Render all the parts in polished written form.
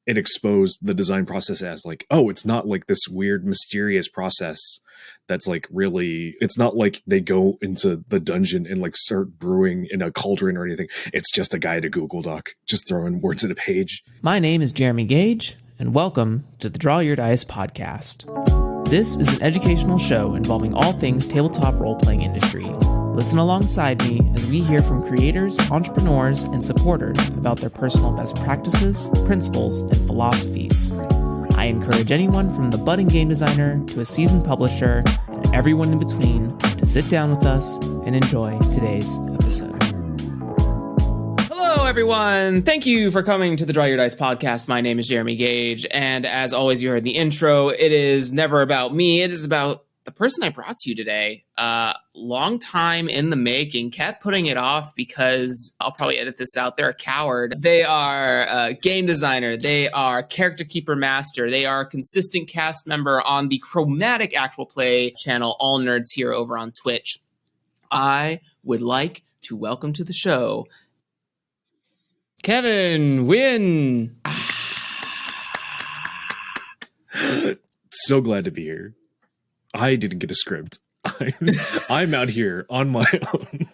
it exposed the design process as like, oh, it's not like this weird mysterious process that's like really, it's not like they go into the dungeon and like start brewing in a cauldron or anything. It's just a guy at a Google Doc just throwing words at a page. My name is Jeremy Gage, and welcome to the Draw Your Dice podcast. This is an educational show involving all things tabletop role-playing industry. Listen alongside me as we hear from creators, entrepreneurs, and supporters about their personal best practices, principles, and philosophies. I encourage anyone from the budding game designer to a seasoned publisher and everyone in between to sit down with us and enjoy today's episode. Hello, everyone. Thank you for coming to the Draw Your Dice podcast. My name is Jeremy Gage, and as always, you heard the intro. It is never about me. It is about the person I brought to you today. Long time in the making, kept putting it off because I'll probably edit this out. They're a coward. They are a game designer. They are character keeper master. They are a consistent cast member on the Chromatic Actual Play channel, All Nerds here over on Twitch. I would like to welcome to the show Kevin Nguyen. So glad to be here. I didn't get a script. I'm out here on my own.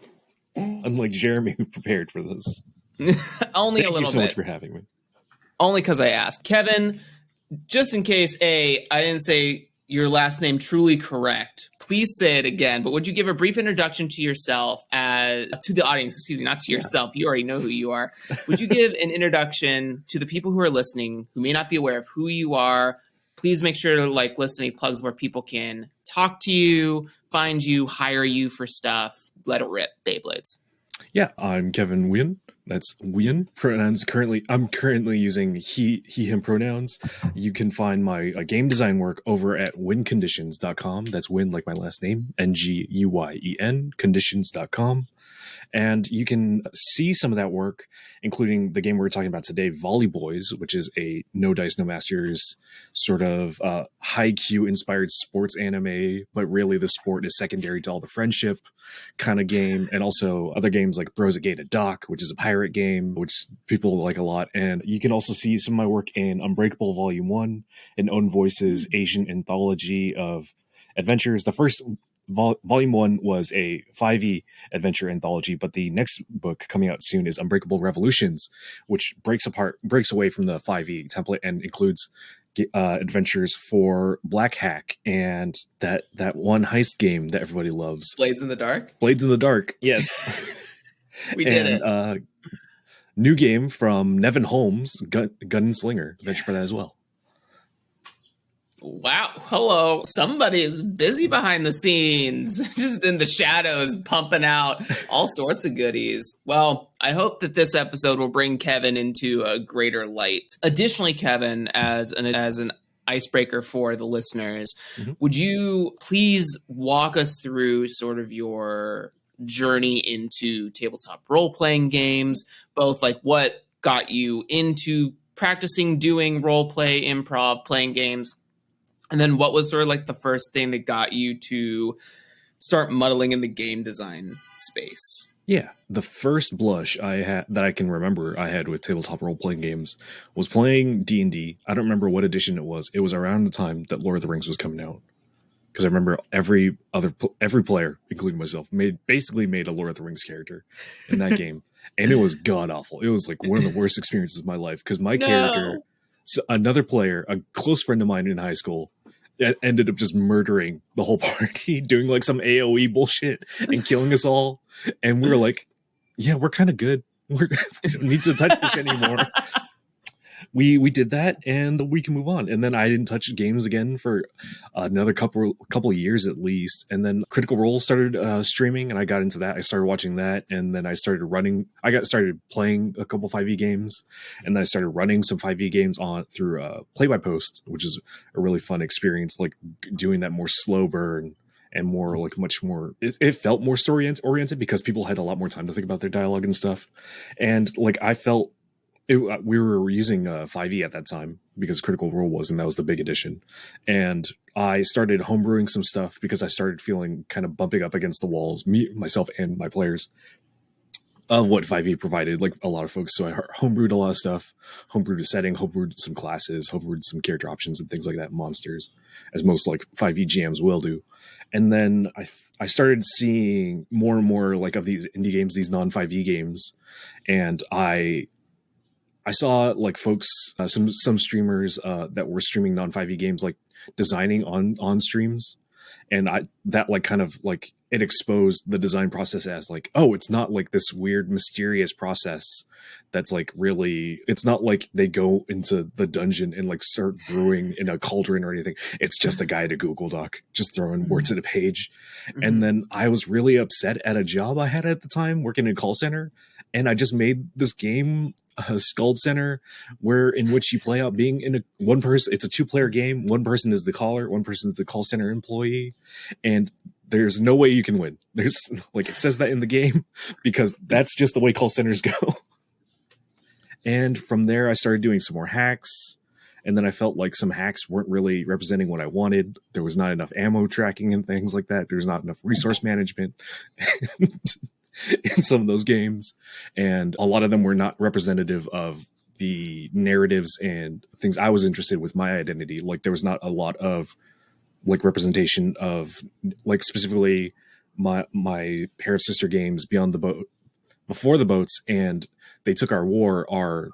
Unlike Jeremy, who prepared for this. Only Thank a little bit. Thank you so much for having me. Only because I asked. Kevin, just in case, I didn't say your last name truly correct, please say it again, but would you give a brief introduction to yourself, to the audience, excuse me, not to yourself. You already know who you are. Would you give an introduction to the people who are listening, who may not be aware of who you are? Please make sure to listen to plugs where people can talk to you, find you, hire you for stuff. Let it rip, Beyblades. Yeah, I'm Kevin Nguyen. That's Nguyen. Pronouns I'm currently using he, him pronouns. You can find my game design work over at winconditions.com. That's Win like my last name, Nguyen, conditions.com. And you can see some of that work, including the game we're talking about today, Volley Boys, which is a no dice, no masters sort of high Q inspired sports anime, but really the sport is secondary to all the friendship kind of game. And also other games like Bros at Gated Dock, which is a pirate game, which people like a lot. And you can also see some of my work in Unbreakable Volume 1, an Own Voices Asian anthology of adventures. The first Volume 1 was a 5e adventure anthology, but the next book coming out soon is Unbreakable Revolutions, which breaks away from the 5e template and includes adventures for Black Hack and that one heist game that everybody loves. Blades in the Dark? Blades in the Dark, yes. We did it. New game from Nevin Holmes, Gun and Slinger. Adventure for that as well. Wow. Hello. Somebody is busy behind the scenes, just in the shadows, pumping out all sorts of goodies. Well, I hope that this episode will bring Kevin into a greater light. Additionally, Kevin, as an icebreaker for the listeners, would you please walk us through sort of your journey into tabletop role-playing games, both like what got you into practicing doing role-play, improv, playing games, and then what was sort of like the first thing that got you to start muddling in the game design space? Yeah, the first blush I had that I can remember I had with tabletop role-playing games was playing D&D. I don't remember what edition it was. It was around the time that Lord of the Rings was coming out. Because I remember every player, including myself, basically made a Lord of the Rings character in that game. And it was god-awful. It was like one of the worst experiences of my life. Because my character, another player, a close friend of mine in high school, ended up just murdering the whole party, doing like some AoE bullshit and killing us all. And we were like, yeah, we're kind of good. We don't need to touch this anymore. We did that and we can move on. And then I didn't touch games again for another couple of years at least. And then Critical Role started streaming and I got into that. I started watching that and then I started playing a couple 5e games and then I started running some 5e games through Play by Post, which is a really fun experience, like doing that more slow burn and more like much more, it felt more story oriented because people had a lot more time to think about their dialogue and stuff. And like I felt we were using 5e at that time because Critical Role was, and that was the big edition. And I started homebrewing some stuff because I started feeling kind of bumping up against the walls, myself and my players, of what 5e provided, like a lot of folks. So I homebrewed a lot of stuff, homebrewed a setting, homebrewed some classes, homebrewed some character options and things like that, monsters, as most like 5e GMs will do. And then I started seeing more and more like of these indie games, these non 5e games, and I saw like folks, some streamers that were streaming non 5e games, like designing on streams, and that like kind of like it exposed the design process as like, oh, it's not like this weird mysterious process that's like really, it's not like they go into the dungeon and like start brewing in a cauldron or anything. It's just a guy at a Google Doc just throwing words at a page. And then I was really upset at a job I had at the time working in a call center, and I just made this game, Scald Center, in which you play out being in one person. It's a 2-player game. One person is the caller, one person is the call center employee, and there's no way you can win. There's like, it says that in the game because that's just the way call centers go. And from there, I started doing some more hacks. And then I felt like some hacks weren't really representing what I wanted. There was not enough ammo tracking and things like that. There's not enough resource management in some of those games. And a lot of them were not representative of the narratives and things I was interested with my identity. Like there was not a lot of like representation of like specifically my pair of sister games, Beyond the Boat, Before the Boats, and They Took Our War are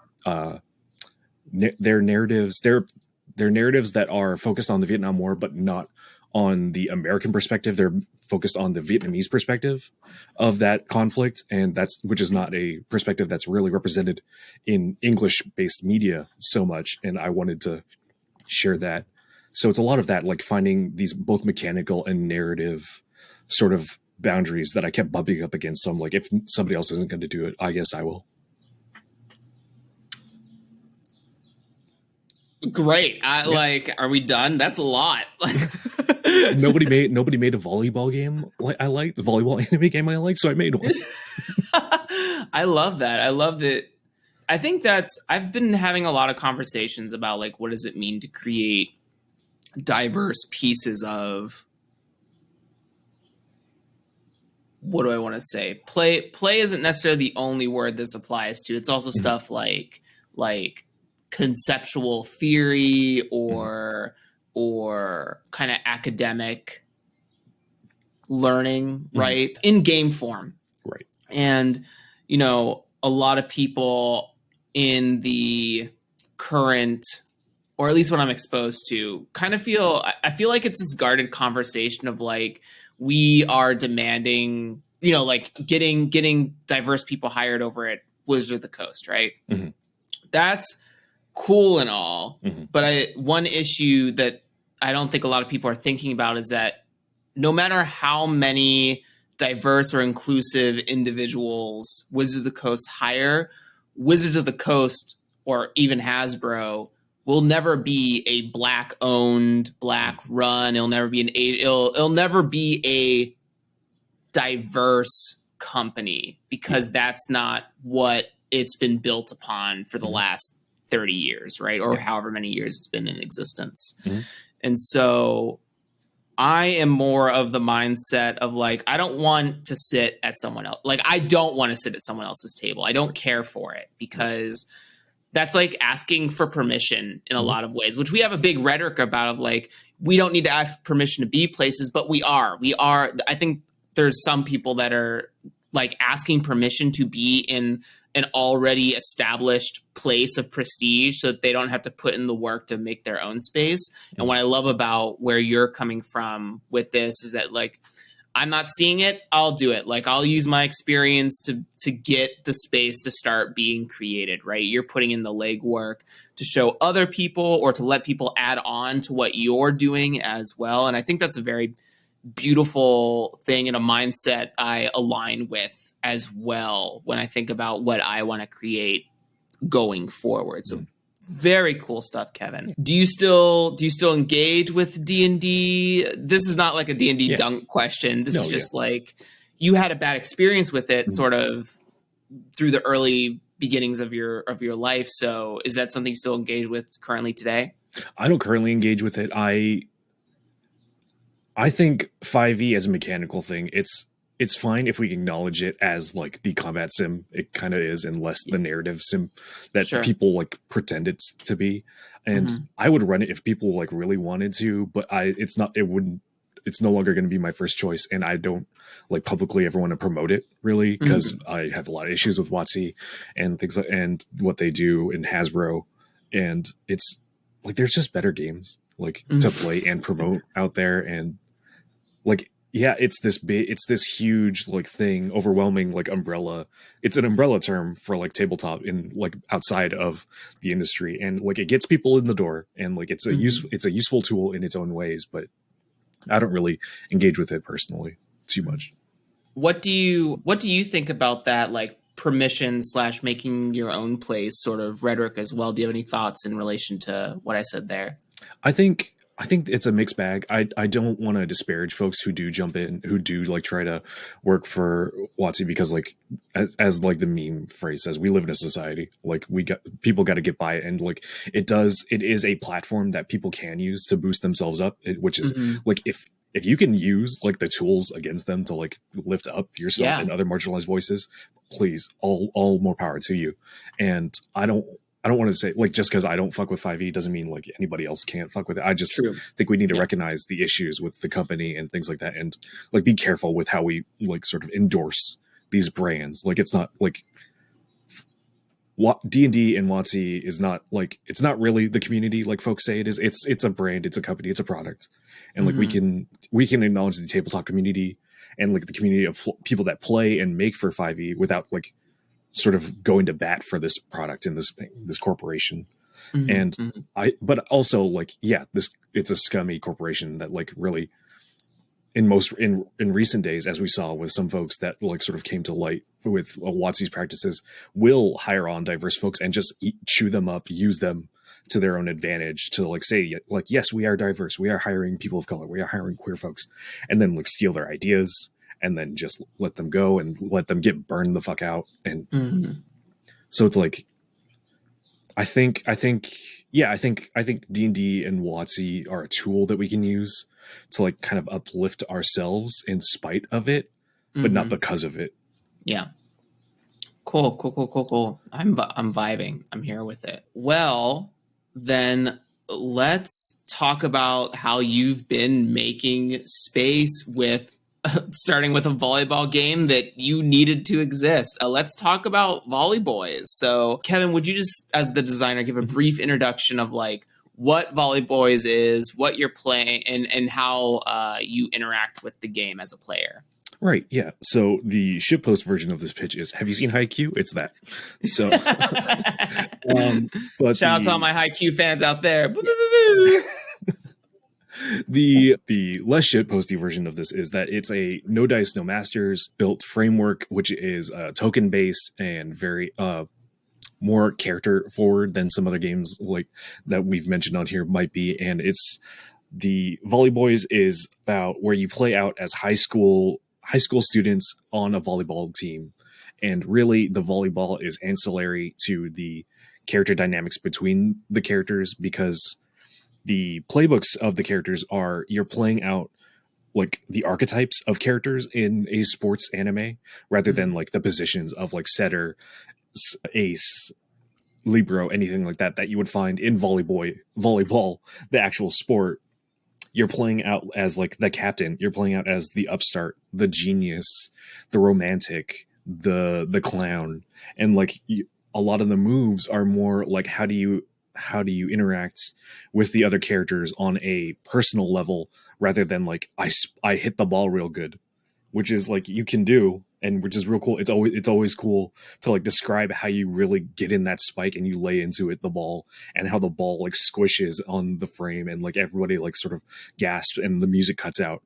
their narratives that are focused on the Vietnam War, but not on the American perspective. They're focused on the Vietnamese perspective of that conflict, and which is not a perspective that's really represented in English-based media so much. And I wanted to share that. So it's a lot of that, like finding these both mechanical and narrative sort of boundaries that I kept bumping up against. So I'm like, if somebody else isn't going to do it, I guess I will. Great. Like, are we done? That's a lot. nobody made a volleyball game I liked, the volleyball anime game I liked, so I made one. I love that. I loved it. I think I've been having a lot of conversations about like, what does it mean to create diverse pieces of, what do I want to say? Play isn't necessarily the only word this applies to. It's also stuff like conceptual theory or kind of academic learning, right? In game form. Right. And, you know, a lot of people in the current, or at least what I'm exposed to, kind of I feel like it's this guarded conversation of like, we are demanding, you know, like getting diverse people hired over at Wizards of the Coast, right? Mm-hmm. That's cool and all, but one issue that I don't think a lot of people are thinking about is that no matter how many diverse or inclusive individuals Wizards of the Coast hire, Wizards of the Coast or even Hasbro will never be a Black owned, Black run. It'll never be it'll never be a diverse company, because that's not what it's been built upon for the last 30 years, right? Or however many years it's been in existence. And so I am more of the mindset of like, I don't want to sit at someone else. Like, I don't want to sit at someone else's table. I don't care for it, because that's like asking for permission in a lot of ways, which we have a big rhetoric about of like, we don't need to ask permission to be places, but we are. I think there's some people that are like asking permission to be in an already established place of prestige so that they don't have to put in the work to make their own space. And what I love about where you're coming from with this is that like, I'm not seeing it, I'll do it. Like, I'll use my experience to get the space to start being created, right? You're putting in the legwork to show other people or to let people add on to what you're doing as well. And I think that's a very beautiful thing and a mindset I align with as well when I think about what I want to create going forward. So very cool stuff, Kevin. Do you still engage with D&D? This is not like a D&D dunk question. This is just like, you had a bad experience with it sort of through the early beginnings of your life. So is that something you still engage with currently today? I don't currently engage with it. I think 5e as a mechanical thing, it's it's fine if we acknowledge it as like the combat sim it kind of is, and less the narrative sim that Sure. people like pretend it's to be. And I would run it if people like really wanted to, but it's no longer going to be my first choice, and I don't like publicly ever want to promote it really, because I have a lot of issues with WotC and things like, and what they do in Hasbro, and it's like there's just better games like to play and promote out there. And like, yeah, it's this huge like thing, overwhelming like umbrella. It's an umbrella term for like tabletop in like outside of the industry, and like it gets people in the door, and like it's a useful tool in its own ways, but I don't really engage with it personally too much. What do you think about that, like permission / making your own place sort of rhetoric as well? Do you have any thoughts in relation to what I said there? I think it's a mixed bag. I don't want to disparage folks who do jump in, who do like try to work for WotC, because like as like the meme phrase says, we live in a society. Like people got to get by it, and like it is a platform that people can use to boost themselves up, which is like if you can use like the tools against them to like lift up yourself and other marginalized voices, please, all more power to you. And I don't want to say like just because I don't fuck with 5e doesn't mean like anybody else can't fuck with it. I just think we need to recognize the issues with the company and things like that, and like be careful with how we like sort of endorse these brands. Like it's not like D&D and WotC is not like, it's not really the community like folks say it is. It's a brand, it's a company, it's a product, and like we can acknowledge the tabletop community and like the community of people that play and make for 5e without like sort of going to bat for this product and this corporation. But also like, yeah, it's a scummy corporation that like really in recent days, as we saw with some folks that like sort of came to light with WotC's practices, will hire on diverse folks and just chew them up, use them to their own advantage to like say like, yes, we are diverse, we are hiring people of color, we are hiring queer folks, and then like steal their ideas and then just let them go and let them get burned the fuck out. And so it's like, I think D&D and WotC are a tool that we can use to like kind of uplift ourselves in spite of it, but not because of it. Yeah. Cool. I'm vibing. I'm here with it. Well, then let's talk about how you've been making space with starting with a volleyball game that you needed to exist. Let's talk about Volley Boys. So, Kevin, would you just, as the designer, give a brief introduction of like what Volley Boys is, what you're playing, and how you interact with the game as a player? Right, yeah. So the shitpost version of this pitch is, have you seen Haikyuu? It's that. So, but shout out to all my Haikyuu fans out there. The less shitposty version of this is that it's a no dice, no masters built framework, which is token based and very more character forward than some other games like that we've mentioned on here might be. And it's the Volley Boys is about where you play out as high school students on a volleyball team, and really the volleyball is ancillary to the character dynamics between the characters, because the playbooks of the characters are, you're playing out like the archetypes of characters in a sports anime rather than like the positions of like setter, ace, libero, anything like that you would find in volleyball, the actual sport. You're playing out as like the captain, you're playing out as the upstart, the genius, the romantic, the clown, and like a lot of the moves are more like how do you interact with the other characters on a personal level rather than like I hit the ball real good, which is like you can do, and which is real cool. It's always cool to like describe how you really get in that spike and you lay into it the ball, and how the ball like squishes on the frame and like everybody like sort of gasps and the music cuts out.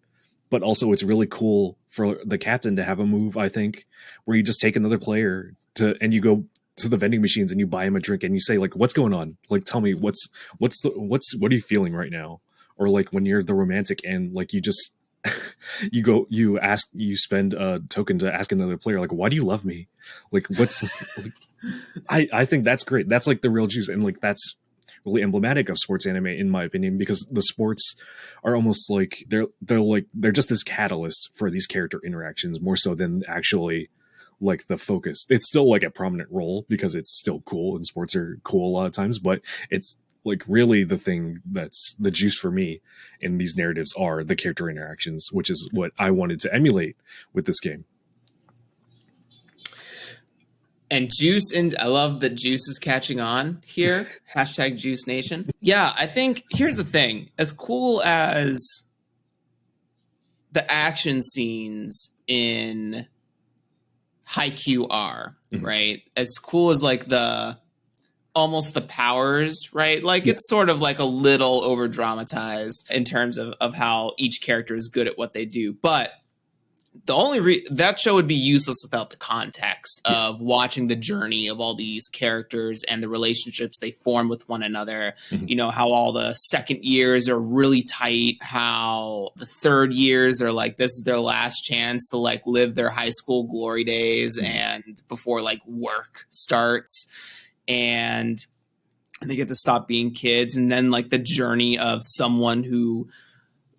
But also it's really cool for the captain to have a move, I think, where you just take another player and you go to the vending machines and you buy him a drink and you say like, what's going on? Like, tell me what are you feeling right now? Or like when you're the romantic and like you just you spend a token to ask another player like, why do you love me? Like what's like, I think that's great. That's like the real juice. And like that's really emblematic of sports anime, in my opinion, because the sports are almost like they're just this catalyst for these character interactions more so than actually like the focus. It's still like a prominent role because it's still cool and sports are cool a lot of times, but it's like really the thing that's the juice for me in these narratives are the character interactions, which is what I wanted to emulate with this game. And Juice, and I love that Juice is catching on here. Hashtag Juice Nation. Yeah, I think here's the thing. As cool as the action scenes in Haikyuu are, right? As cool as like the almost the powers, right? Like it's sort of like a little over dramatized in terms of how each character is good at what they do. But the only that show would be useless without the context of watching the journey of all these characters and the relationships they form with one another. You know, how all the second years are really tight, how the third years are like, this is their last chance to like live their high school glory days and before like work starts, and they get to stop being kids. And then like the journey of someone who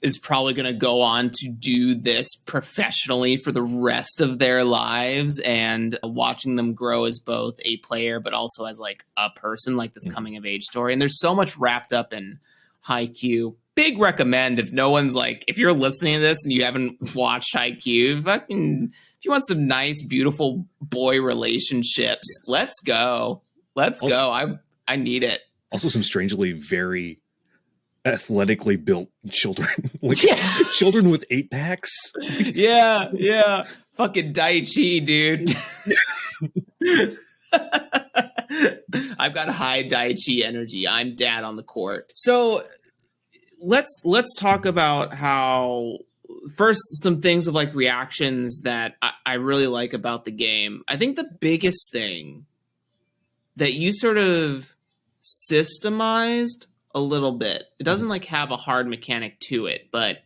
is probably going to go on to do this professionally for the rest of their lives, and watching them grow as both a player, but also as like a person, like this coming of age story. And there's so much wrapped up in Haikyuu. Big recommend if no one's like, if you're listening to this and you haven't watched Haikyuu, if you want some nice, beautiful boy relationships, let's go. Go. I need it. Also some strangely very athletically built children, like children with 8-packs. Yeah. Fucking Daichi, dude. I've got high Daichi energy. I'm dad on the court. So let's talk about how first some things of like reactions that I really like about the game. I think the biggest thing that you sort of systemized a little bit. It doesn't like have a hard mechanic to it, but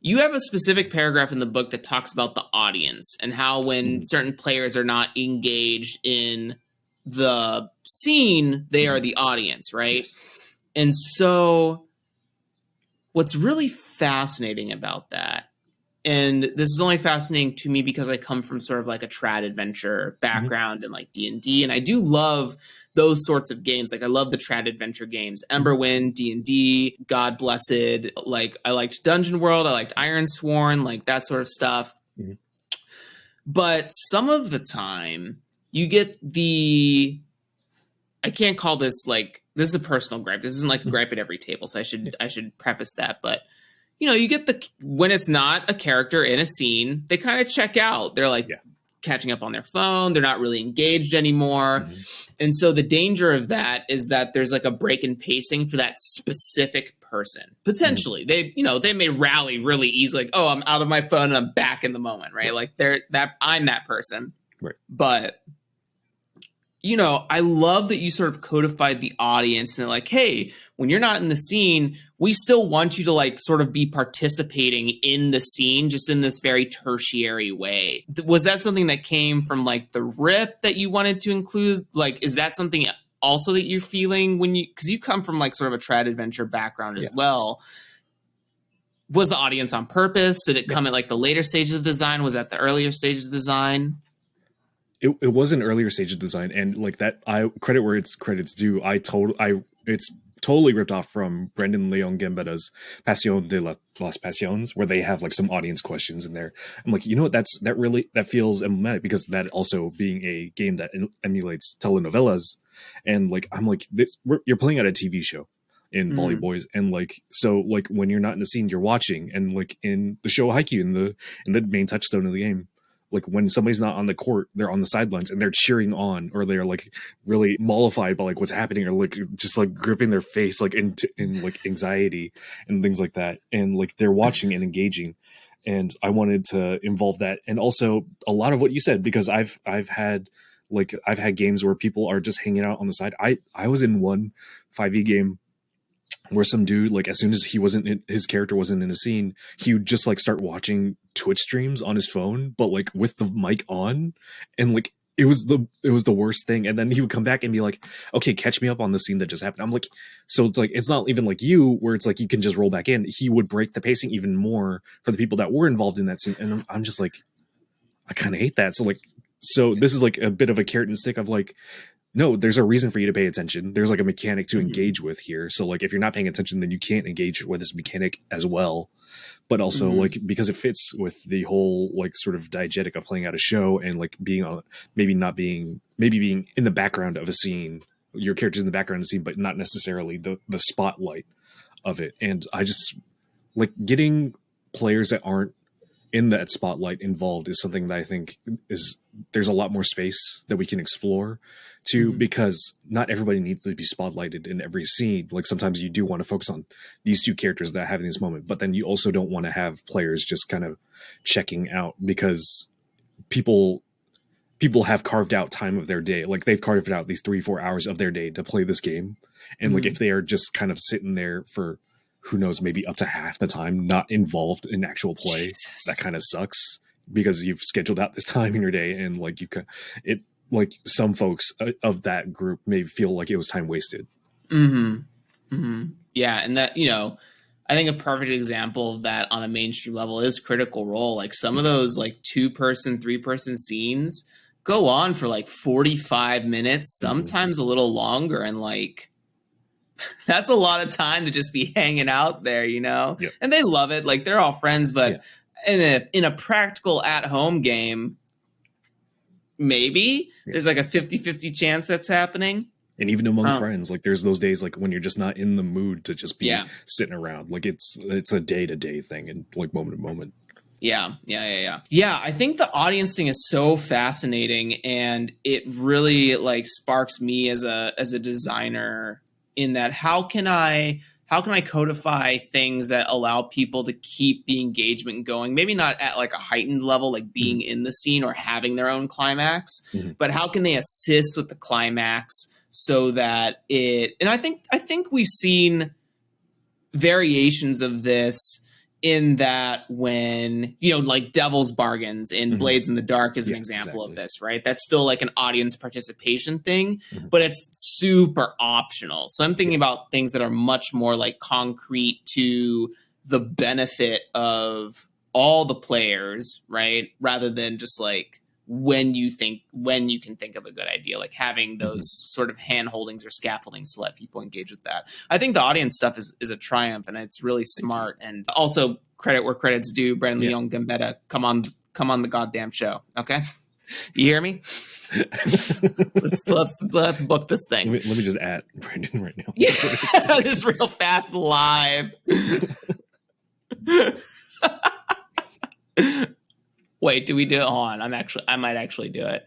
you have a specific paragraph in the book that talks about the audience and how when certain players are not engaged in the scene, they are the audience, right? And so what's really fascinating about that, and this is only fascinating to me because I come from sort of like a trad adventure background and like D&D, and I do love those sorts of games. Like I love the trad adventure games, Emberwind, D&D, God Blessed. Like I liked Dungeon World, I liked Iron Sworn, like that sort of stuff. But some of the time you get I can't call this like, this is a personal gripe. This isn't like a gripe at every table, so I should preface that. But you know, you get when it's not a character in a scene, they kind of check out. They're like catching up on their phone. They're not really engaged anymore. And so the danger of that is that there's like a break in pacing for that specific person. Potentially, they may rally really easily. Like, oh, I'm out of my phone and I'm back in the moment, right? Like I'm that person. Right. But you know, I love that you sort of codified the audience and like, hey, when you're not in the scene, we still want you to like sort of be participating in the scene, just in this very tertiary way. Was that something that came from like the rip that you wanted to include? Like, is that something also that you're feeling because you come from like sort of a trad adventure background as well? Was the audience on purpose? Did it come at like the later stages of design? Was that the earlier stages of design? It was an earlier stage of design, and like that, I credit where it's credit's due. It's totally ripped off from Brendan Leon Gambetta's Passion de las Passions, where they have like some audience questions in there. I'm like, you know what? That feels emblematic because that also being a game that emulates telenovelas, and like I'm like you're playing at a TV show in Volley Boys, and like so like when you're not in the scene, you're watching, and like in the show Haikyuu, in the main touchstone of the game. Like when somebody's not on the court, they're on the sidelines and they're cheering on, or they're like really mollified by like what's happening, or like just like gripping their face like in like anxiety and things like that, and like they're watching and engaging. And I wanted to involve that, and also a lot of what you said, because I've had games where people are just hanging out on the side. I was in one 5e game where some dude, like as soon as his character wasn't in a scene, he would just like start watching Twitch streams on his phone, but like with the mic on, and like it was the worst thing. And then he would come back and be like, okay, catch me up on the scene that just happened. I'm like, so it's like, it's not even like you where it's like you can just roll back in. He would break the pacing even more for the people that were involved in that scene. And I'm just like, I kind of hate that. So this is like a bit of a carrot and stick of like, no, there's a reason for you to pay attention. There's like a mechanic to engage with here. So like if you're not paying attention, then you can't engage with this mechanic as well. But also like because it fits with the whole like sort of diegetic of playing out a show and like being on maybe being in the background of a scene. Your character's in the background of the scene, but not necessarily the spotlight of it. And I just like getting players that aren't in that spotlight involved is something that I think is there's a lot more space that we can explore too, because not everybody needs to be spotlighted in every scene. Like sometimes you do want to focus on these two characters that are having this moment, but then you also don't want to have players just kind of checking out because people have carved out time of their day. Like they've carved out these 3-4 hours of their day to play this game. And like if they are just kind of sitting there for who knows, maybe up to half the time, not involved in actual play, that kind of sucks because you've scheduled out this time in your day. And like like some folks of that group may feel like it was time wasted. Yeah. And that, I think a perfect example of that on a mainstream level is Critical Role. Like some of those like 2-person, 3-person scenes go on for like 45 minutes, sometimes a little longer. And like, that's a lot of time to just be hanging out there, Yep. And they love it. Like they're all friends, but in a practical at-home game, maybe there's like a 50-50 chance that's happening. And even among friends, like there's those days like when you're just not in the mood to just be sitting around. Like it's a day-to-day thing and like moment to moment. Yeah. I think the audience thing is so fascinating, and it really like sparks me as a designer in that how can I codify things that allow people to keep the engagement going? Maybe not at like a heightened level, like being in the scene or having their own climax, but how can they assist with the climax so that and I think we've seen variations of this in that when, like Devil's Bargains in Blades in the Dark is an example of this, right? That's still like an audience participation thing, but it's super optional. So I'm thinking about things that are much more like concrete to the benefit of all the players, right? Rather than just like when you can think of a good idea, like having those sort of hand holdings or scaffoldings to let people engage with that. I think the audience stuff is a triumph, and it's really smart. And also credit where credit's due. Brandon Leon Gambetta, come on the goddamn show. Okay. You hear me? let's book this thing. Let me just add Brandon right now. Yeah, just real fast live. Wait, do we do it? Hold on. I might actually do it.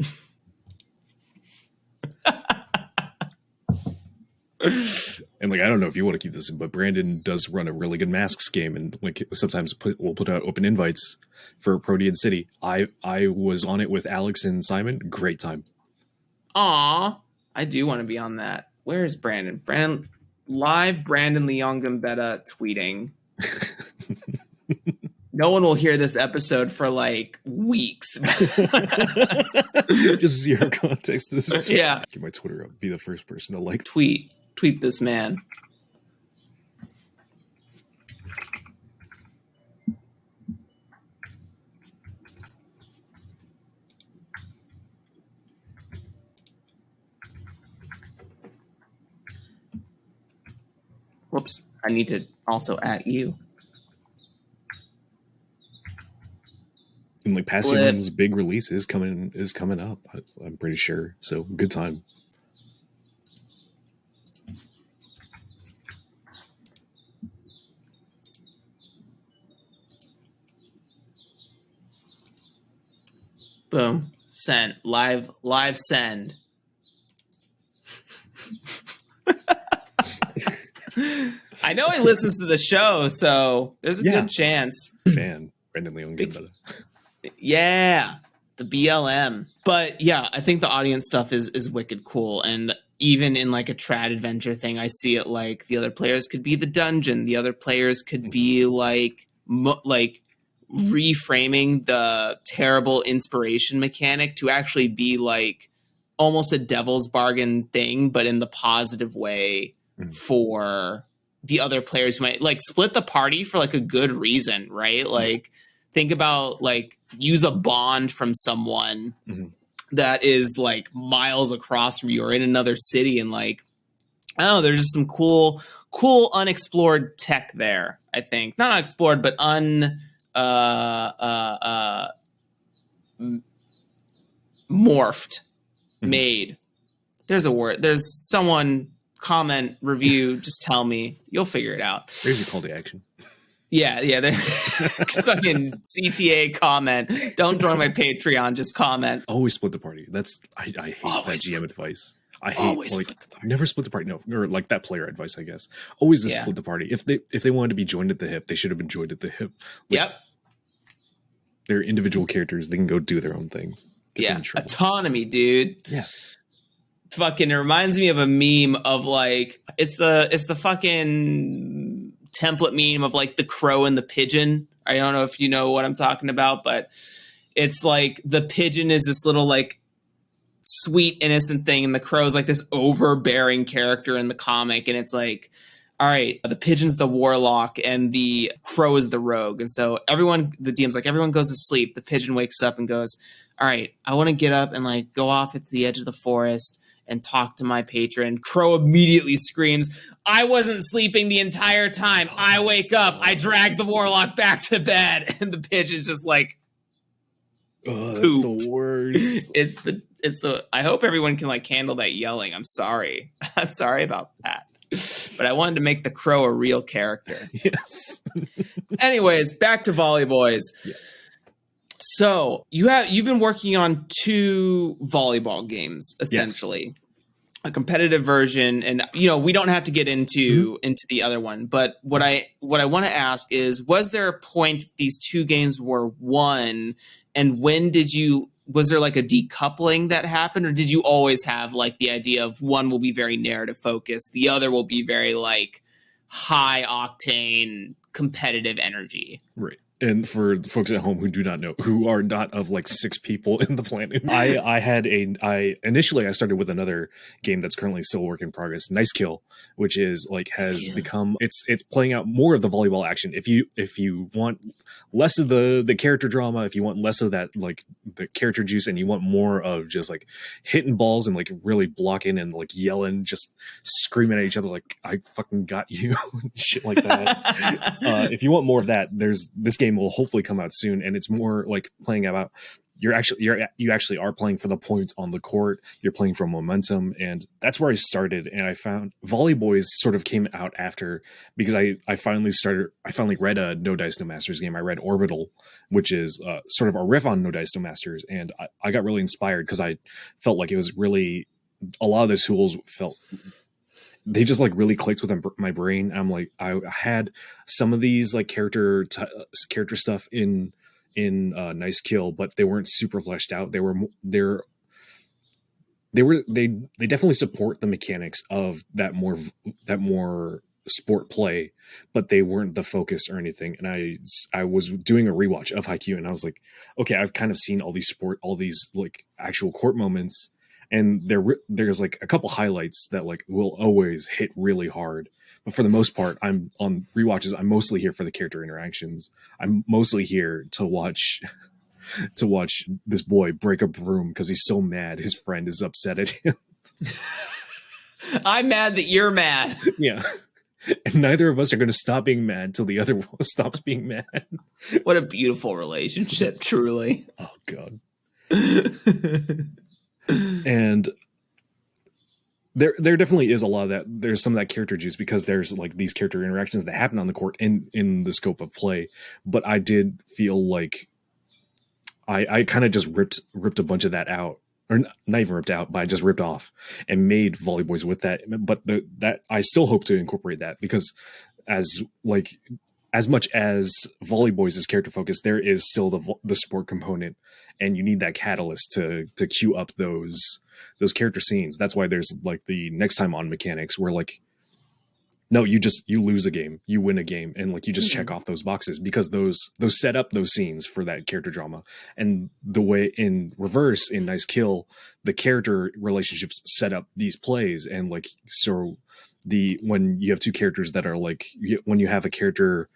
And like, I don't know if you want to keep this in, but Brandon does run a really good masks game, and like sometimes we'll put out open invites for Protean City. I was on it with Alex and Simon. Great time. Aw, I do want to be on that. Where is Brandon? Brandon Leon Gambetta tweeting. No one will hear this episode for like weeks. Just zero context. Yeah. Get my Twitter up. Be the first person to like. Tweet this man. Whoops. I need to also at you. And like Passiv's big release is coming up. I'm pretty sure. So good time. Boom. Send. Live send. I know he listens to the show, so there's a good chance. Fan. Brandon Leon Gambetta. Yeah, the BLM. But yeah, I think the audience stuff is wicked cool. And even in like a trad adventure thing, I see it like the other players could be the dungeon. The other players could be like reframing the terrible inspiration mechanic to actually be like almost a devil's bargain thing, but in the positive way for the other players who might like split the party for like a good reason, right? Like think about like use a bond from someone that is like miles across from you or in another city, and like, I don't know, there's just some cool unexplored tech there, I think. Not unexplored, but morphed, made. There's a word. There's someone comment, review, just tell me. You'll figure it out. There's your call to action. Yeah. Fucking CTA comment. Don't join my Patreon, just comment. Always split the party. I hate that GM advice. I hate never split the party. No, or like that player advice, I guess. Always just split the party. If they wanted to be joined at the hip, they should have been joined at the hip. Like, yep. They're individual characters. They can go do their own things. Autonomy, dude. Yes. Fucking, it reminds me of a meme of like it's the fucking template meme of like the crow and the pigeon. I don't know if you know what I'm talking about, but it's like the pigeon is this little like sweet innocent thing, and the crow is like this overbearing character in the comic, and it's like, all right, the pigeon's the warlock and the crow is the rogue. And so the DM's like, everyone goes to sleep. The pigeon wakes up and goes, all right, I want to get up and like go off to the edge of the forest and talk to my patron. Crow immediately screams, I wasn't sleeping the entire time. I wake up, I drag the warlock back to bed. And the pigeon's just like, that's the worst. It's the, I hope everyone can like handle that yelling. I'm sorry. I'm sorry about that. But I wanted to make the crow a real character. Yes. Anyways, back to Volley Boys. Yes. So you've been working on 2 volleyball games, essentially. Yes. A competitive version, and we don't have to get into the other one. But what I want to ask is, was there a point these 2 games were won, and when was there like a decoupling that happened, or did you always have like the idea of one will be very narrative focused, the other will be very like high octane competitive energy? Right. And for the folks at home who do not know, who are not of like 6 people in the planet, I initially started with another game that's currently still work in progress, Nice Kill, which is like has become it's playing out more of the volleyball action. If you want less of the character drama, if you want less of that like the character juice, and you want more of just like hitting balls and like really blocking and like yelling, just screaming at each other like I fucking got you, shit like that. If you want more of that, there's this game will hopefully come out soon, and it's more like playing about you actually are playing for the points on the court. You're playing for momentum, and that's where I started. And I found Volley Boys sort of came out after, because I finally read a No Dice No Masters game. I read Orbital, which is sort of a riff on No Dice No Masters, and I got really inspired because I felt like it was really a lot of the tools they just like really clicked with my brain. I'm like, I had some of these like character stuff in Nice Kill, but they weren't super fleshed out. They definitely support the mechanics of that more sport play, but they weren't the focus or anything. And I was doing a rewatch of Haikyuu, and I was like, okay, I've kind of seen all these like actual court moments. And there's like a couple highlights that like will always hit really hard. But for the most part, I'm on rewatches. I'm mostly here for the character interactions. I'm mostly here to watch this boy break a broom because he's so mad his friend is upset at him. I'm mad that you're mad. Yeah. And neither of us are going to stop being mad till the other one stops being mad. What a beautiful relationship, truly. Oh, God. And there definitely is a lot of that. There's some of that character juice because there's like these character interactions that happen on the court in the scope of play. But I did feel like I kind of just ripped a bunch of that out, or not even ripped out, but I just ripped off and made Volley Boys with that. But that I still hope to incorporate that, because as much as Volley Boys is character focused, there is still the sport component, and you need that catalyst to cue up those character scenes. That's why there's like the next time on mechanics where like No, you lose a game, you win a game, and like you just check off those boxes because those set up those scenes for that character drama. And the way in reverse in Nice Kill, the character relationships set up these plays, and like so the when you have two characters that are like when you have a character,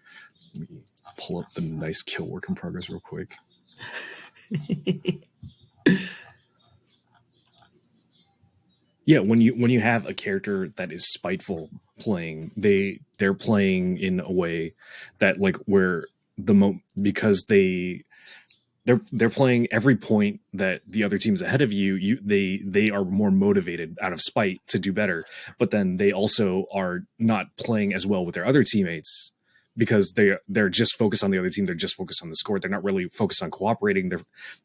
let me pull up the Nice Kill work in progress real quick. Yeah, when you have a character that is spiteful playing, they're playing in a way that like where because they're playing every point that the other team's ahead of you, they are more motivated out of spite to do better, but then they also are not playing as well with their other teammates because they're just focused on the other team, they're just focused on the score, they're not really focused on cooperating.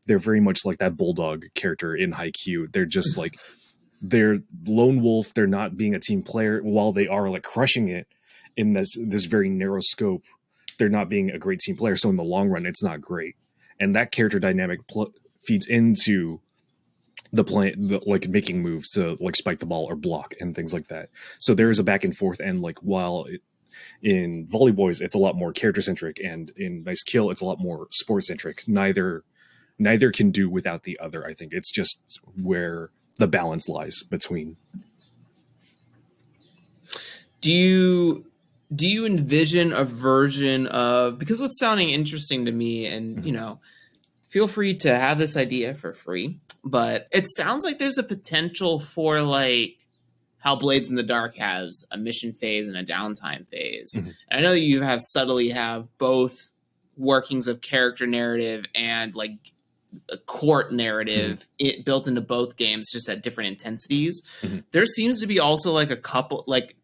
They're very much like that bulldog character in Haikyuu. They're just like they're lone wolf, they're not being a team player while they are like crushing it in this very narrow scope. They're not being a great team player, so in the long run it's not great. And that character dynamic feeds into like making moves to like spike the ball or block and things like that. So there is a back and forth, and like while in Volley Boys it's a lot more character centric, and in Nice Kill it's a lot more sports centric. Neither can do without the other. I think it's just where the balance lies between. Do you envision a version of, because what's sounding interesting to me, and you know, feel free to have this idea for free, but it sounds like there's a potential for like how Blades in the Dark has a mission phase and a downtime phase. And I know you subtly have both workings of character narrative and like a court narrative built into both games, just at different intensities. There seems to be also like a couple, like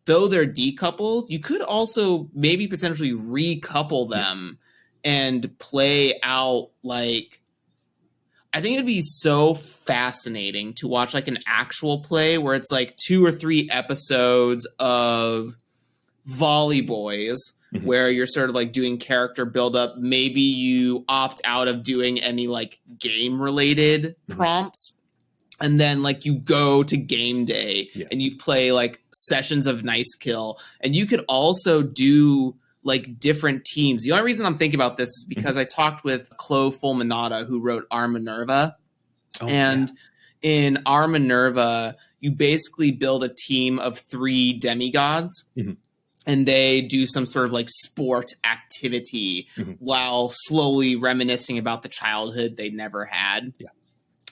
though they're decoupled, you could also maybe potentially recouple them and play out like, I think it'd be so fascinating to watch like an actual play where it's like 2 or 3 episodes of Volley Boys where you're sort of like doing character buildup. Maybe you opt out of doing any like game related prompts, and then like you go to game day and you play like sessions of Nice Kill, and you could also do like different teams. The only reason I'm thinking about this is because I talked with Chloe Fulminata, who wrote Our Minerva. In Our Minerva, you basically build a team of 3 demigods. And they do some sort of like sport activity while slowly reminiscing about the childhood they never had.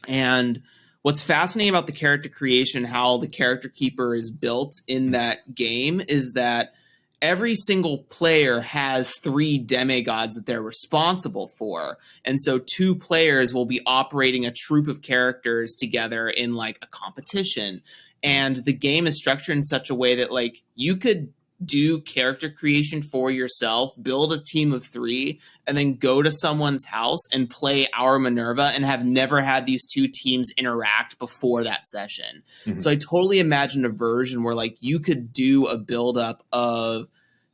And what's fascinating about the character creation, how the character keeper is built in that game, is that every single player has 3 demigods that they're responsible for. And so 2 players will be operating a troupe of characters together in like a competition. And the game is structured in such a way that like you could do character creation for yourself, build a team of 3, and then go to someone's house and play Our Minerva and have never had these 2 teams interact before that session. So I totally imagine a version where like you could do a buildup of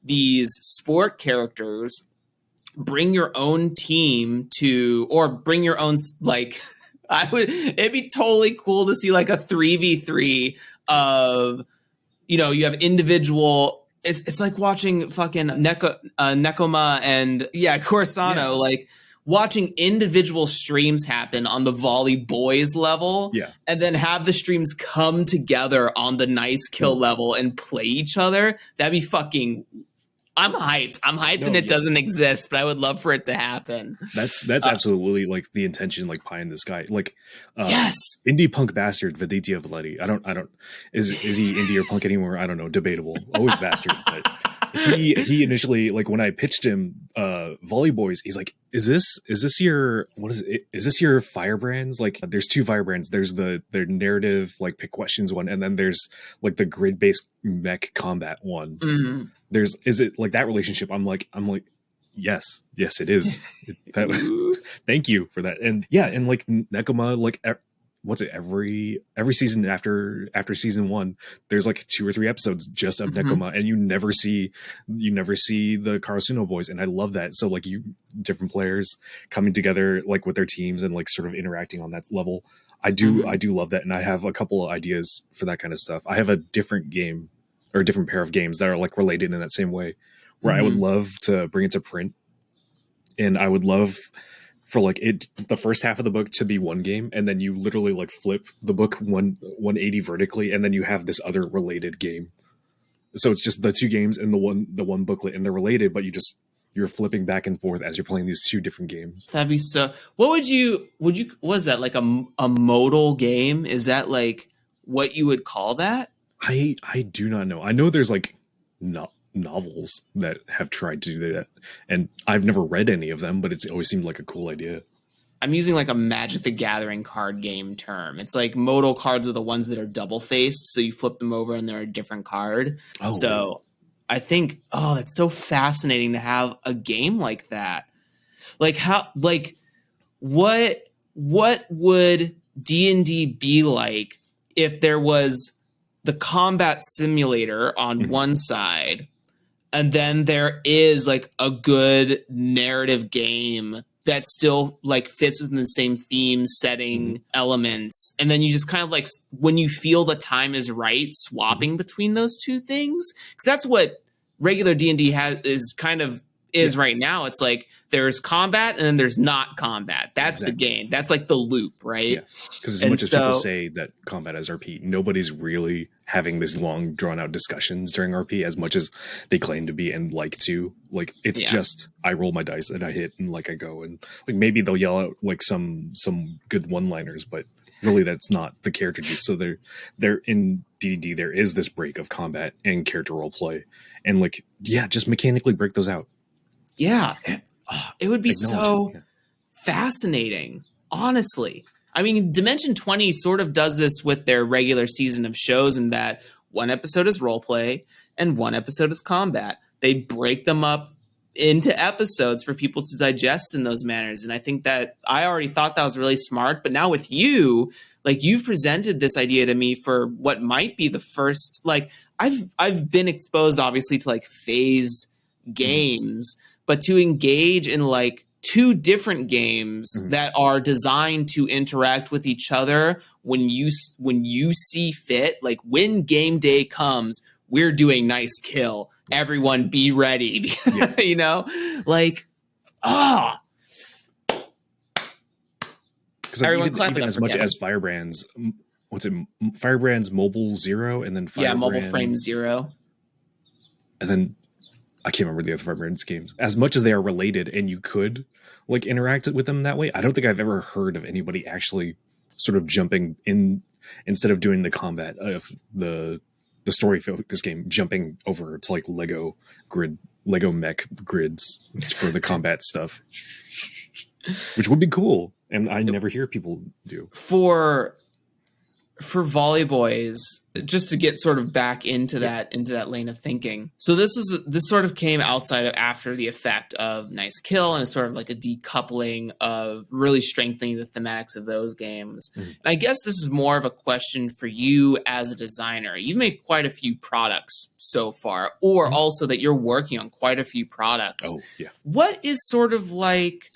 these sport characters, bring your own team to, or bring your own like it'd be totally cool to see like a 3v3 of, you know, you have individual. It's like watching fucking Nekoma and Corsano, like watching individual streams happen on the Volley Boys level, and then have the streams come together on the Nice Kill level and play each other. That'd be fucking. I'm hyped. And it doesn't exist, but I would love for it to happen. That's absolutely like the intention, like pie in the sky. Like indie punk bastard Viditya Valetti. I don't is he indie or punk anymore? I don't know. Debatable. Always bastard. But he initially, like when I pitched him Volley Boys, he's like, is this your, what is it? Is this your firebrands? Like there's 2 firebrands. There's their narrative, like pick questions one, and then there's like the grid-based mech combat one. Is it like that relationship? I'm like, yes, it is. Thank you for that. And and like Nekoma, like what's it, every season after season 1, there's like 2 or 3 episodes just of Nekoma, and you never see the Karasuno boys, and I love that. So like different players coming together like with their teams and like sort of interacting on that level. I do love that, and I have a couple of ideas for that kind of stuff. I have a different game or a different pair of games that are like related in that same way, where I would love to bring it to print, and I would love for like the first half of the book to be one game, and then you literally like flip the book 180 vertically, and then you have this other related game. So it's just the two games and the one booklet, and they're related, but you're flipping back and forth as you're playing these two different games. That'd be so. What would you? Was that like a modal game? Is that like what you would call that? I do not know. I know there's like novels that have tried to do that, and I've never read any of them, but it's always seemed like a cool idea. I'm using like a Magic the Gathering card game term. It's like modal cards are the ones that are double faced, so you flip them over and they're a different card. Oh, so I think, that's so fascinating to have a game like that. Like what would D&D be like if there was the combat simulator on one side, and then there is like a good narrative game that still like fits within the same theme, setting, elements, and then you just kind of like, when you feel the time is right, swapping between those two things, because that's what regular D&D is right now. It's like there's combat and then there's not combat. That's exactly the game. That's like the loop, right? Yeah. Because as much as people say that combat is RP, nobody's really having this long, drawn-out discussions during RP as much as they claim to be and like to. Like, it's just, I roll my dice and I hit and like I go. And like maybe they'll yell out like some good one-liners, but really that's not the character juice. So they're in D&D, there is this break of combat and character role play. And like, just mechanically break those out. Yeah. It would be so fascinating, honestly. I mean, Dimension 20 sort of does this with their regular season of shows, in that one episode is roleplay and one episode is combat. They break them up into episodes for people to digest in those manners. And I think that I already thought that was really smart. But now with you, like, you've presented this idea to me for what might be the first, like, I've been exposed obviously to like phased games, but to engage in like two different games that are designed to interact with each other when you see fit, like when game day comes, we're doing nice kill. Everyone be ready. You know, like, because even as much as Firebrand's, what's it? Firebrand's Mobile 0, and then Mobile Frame 0, and then I can't remember the other Firebrand's games. As much as they are related and you could like interact with them that way, I don't think I've ever heard of anybody actually sort of jumping in, instead of doing the combat of the story focused game, jumping over to like Lego mech grids for the combat stuff, which would be cool. And I never hear people do. For Volley Boys, just to get sort of back into that lane of thinking. So this sort of came outside of after the effect of Nice Kill, and it's sort of like a decoupling of really strengthening the thematics of those games. And I guess this is more of a question for you as a designer. You've made quite a few products so far, or also that you're working on quite a few products. Oh, yeah. What is sort of like,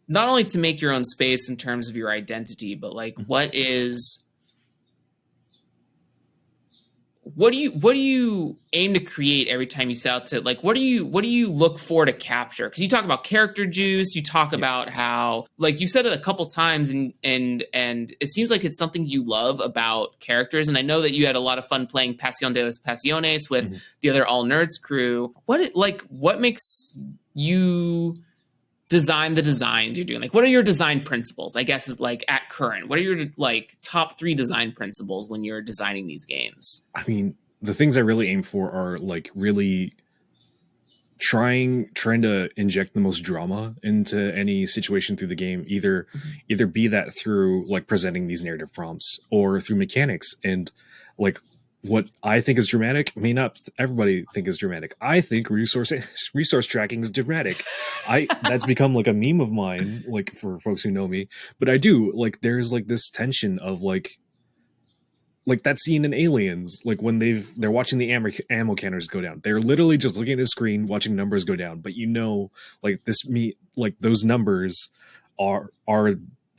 not only to make your own space in terms of your identity, but like what do you aim to create every time you set out to, like, what do you look for to capture? Because you talk about character juice, you talk about how, like, you said it a couple times, and it seems like it's something you love about characters. And I know that you had a lot of fun playing Pasión de las Pasiones with the other All Nerds crew. What makes you design the designs you're doing? Like, what are your design principles, I guess, is like at current? What are your like top 3 design principles when you're designing these games? I mean, the things I really aim for are like really trying to inject the most drama into any situation through the game, either be that through like presenting these narrative prompts or through mechanics. And like, what I think is dramatic may not everybody think is dramatic. I think resource tracking is dramatic. That's become like a meme of mine, like for folks who know me. But I do, like, there's like this tension of like that scene in Aliens, like when they're watching the ammo cannons go down. They're literally just looking at a screen, watching numbers go down. But you know, like those numbers are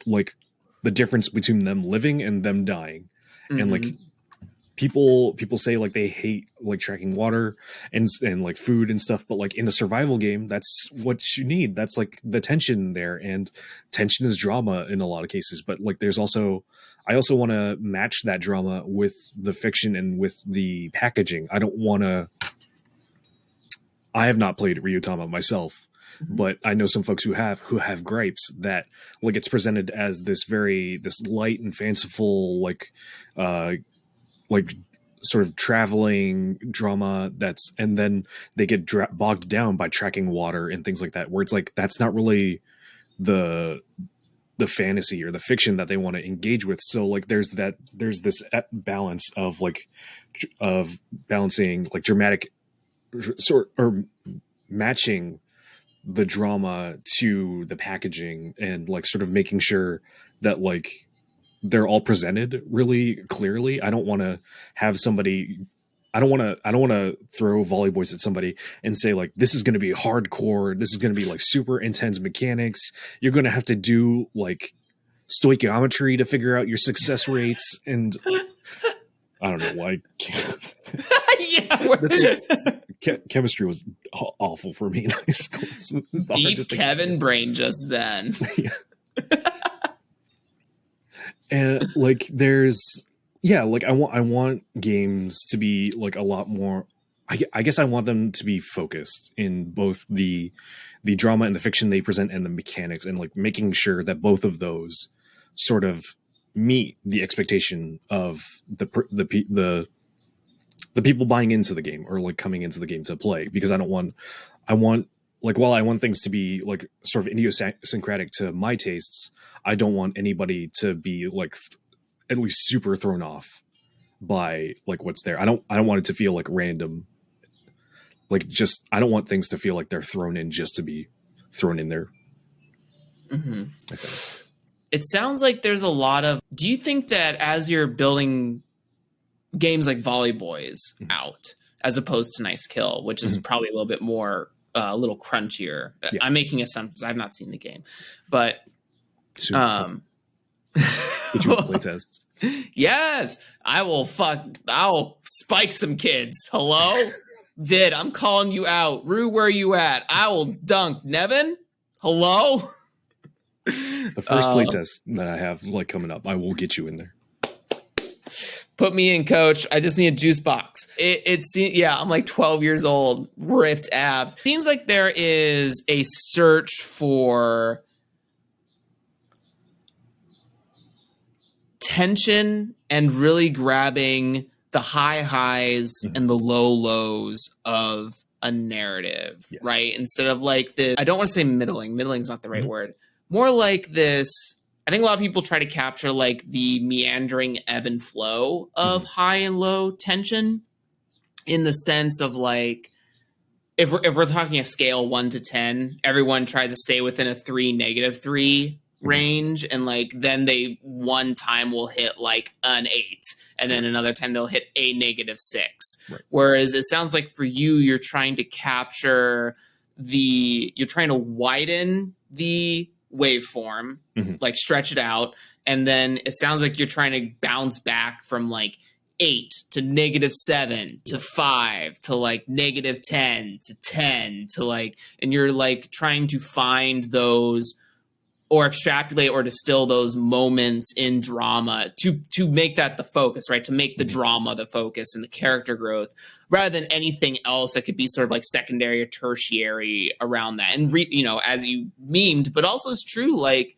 like the difference between them living and them dying, and like people say like they hate like tracking water and like food and stuff, but like in a survival game, that's what you need. That's like the tension there, and tension is drama in a lot of cases. But like I also want to match that drama with the fiction and with the packaging. I have not played Ryutama myself, but I know some folks who have gripes that like it's presented as this light and fanciful like sort of traveling drama and then they get bogged down by tracking water and things like that, where it's like that's not really the fantasy or the fiction that they want to engage with. So like there's this balance of balancing like dramatic sort or matching the drama to the packaging, and like sort of making sure that like they're all presented really clearly. I don't want to throw Volley Boys at somebody and say like, this is going to be hardcore. This is going to be like super intense mechanics. You're going to have to do like stoichiometry to figure out your success rates. And I don't know why. Chemistry was awful for me in high school. So deep Kevin brain just then. Yeah. And like I want games to be like a lot more. I guess I want them to be focused in both the drama and the fiction they present and the mechanics, and like making sure that both of those sort of meet the expectation of the people buying into the game or like coming into the game to play. Because I want things to be like sort of idiosyncratic to my tastes, I don't want anybody to be like at least super thrown off by like what's there. I don't want it to feel like random. Like just, I don't want things to feel like they're thrown in just to be thrown in there. Mm-hmm. It sounds like there's a lot of, do you think that as you're building games like Volley Boys out, as opposed to Nice Kill, which is probably a little bit more, a little crunchier. Yeah. I'm making assumptions. I've not seen the game, but did you play tests? Yes, I'll spike some kids. Hello, Vid, I'm calling you out. Rue, where you at? I will dunk. Nevin, hello. The first playtest that I have like coming up, I will get you in there. Put me in, coach. I just need a juice box. I'm like 12 years old, ripped abs. Seems like there is a search for tension and really grabbing the high highs and the low lows of a narrative, yes. Right? Instead of like I don't want to say middling. Middling is not the right word. More like this. I think a lot of people try to capture like the meandering ebb and flow of high and low tension, in the sense of like, if we're talking a scale 1 to 10, everyone tries to stay within a 3, -3 range. And like, then they one time will hit like an 8, and then another time they'll hit a -6. Right. Whereas it sounds like for you, you're trying to capture you're trying to widen the waveform, like stretch it out, and then it sounds like you're trying to bounce back from like 8 to -7 to 5 to like -10 to 10 to like, and you're like trying to find those or extrapolate or distill those moments in drama to make that the focus, right? To make the drama the focus and the character growth, rather than anything else that could be sort of like secondary or tertiary around that. And, as you memed, but also it's true, like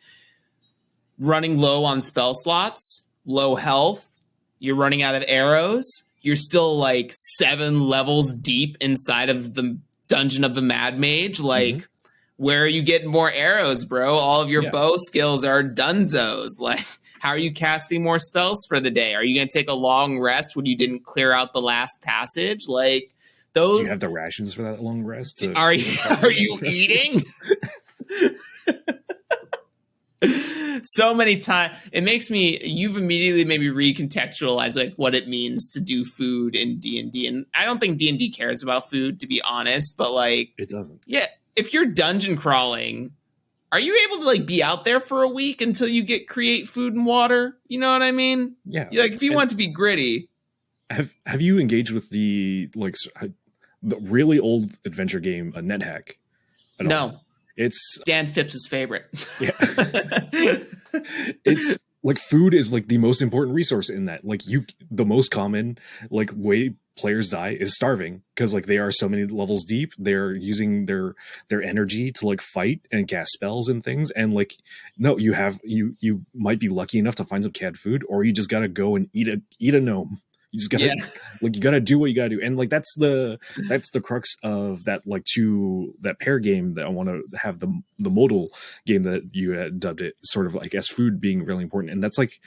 running low on spell slots, low health, you're running out of arrows, you're still like 7 levels deep inside of the Dungeon of the Mad Mage, like, where are you getting more arrows, bro? All of your bow skills are dunzos. Like, how are you casting more spells for the day? Are you going to take a long rest when you didn't clear out the last passage? Like, those. Do you have the rations for that long rest? Are you eating? So many times it makes you've immediately maybe recontextualized like what it means to do food in D&D. And I don't think D&D cares about food, to be honest, but like, it doesn't. Yeah. If you're dungeon crawling, are you able to like be out there for a week until you create food and water? You know what I mean? Yeah. Like if you want to be gritty. have you engaged with the the really old adventure game, a NetHack, at all? No. It's Dan Phipps's favorite. Yeah. It's like food is like the most important resource in that. Like the most common like way players die is starving, because like they are so many levels deep. They're using their energy to like fight and cast spells and things. And like, no, you might be lucky enough to find some canned food, or you just gotta go and eat a gnome. You just gotta like, you gotta do what you gotta do. And like that's the crux of that that pair game that I want to have, the Modal game that you had dubbed it, sort of like as food being really important. And that's like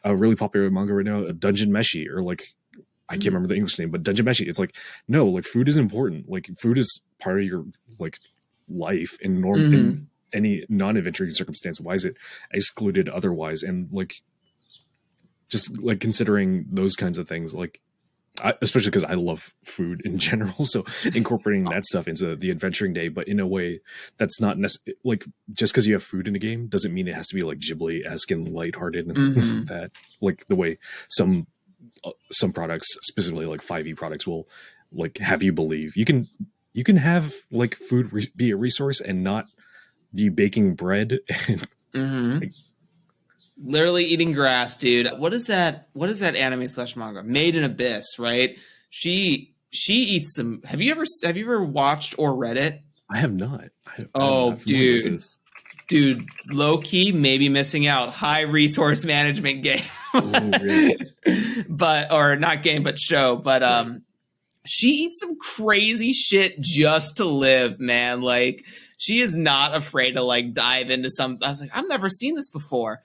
a really popular manga right now, Dungeon Meshi, or like I can't remember the English name, but Dungeon Meshi. It's like, no, like food is important. Like food is part of your like life in any non-adventuring circumstance. Why is it excluded otherwise? And like, just like considering those kinds of things, like especially because I love food in general, so incorporating that stuff into the adventuring day, but in a way that's not like, just because you have food in a game doesn't mean it has to be like Ghibli-esque and lighthearted and things like that. Like the way some products, specifically like 5e products, will like have you believe you can have like food be a resource and not be baking bread and like, literally eating grass, dude. What is that anime / manga? Made in Abyss, right? She eats some. Have you ever watched or read it? I have not. Dude, low key, maybe missing out. High resource management game. Oh, really? Or not game, but show. But she eats some crazy shit just to live, man. Like, she is not afraid to like dive into some. I was like, I've never seen this before.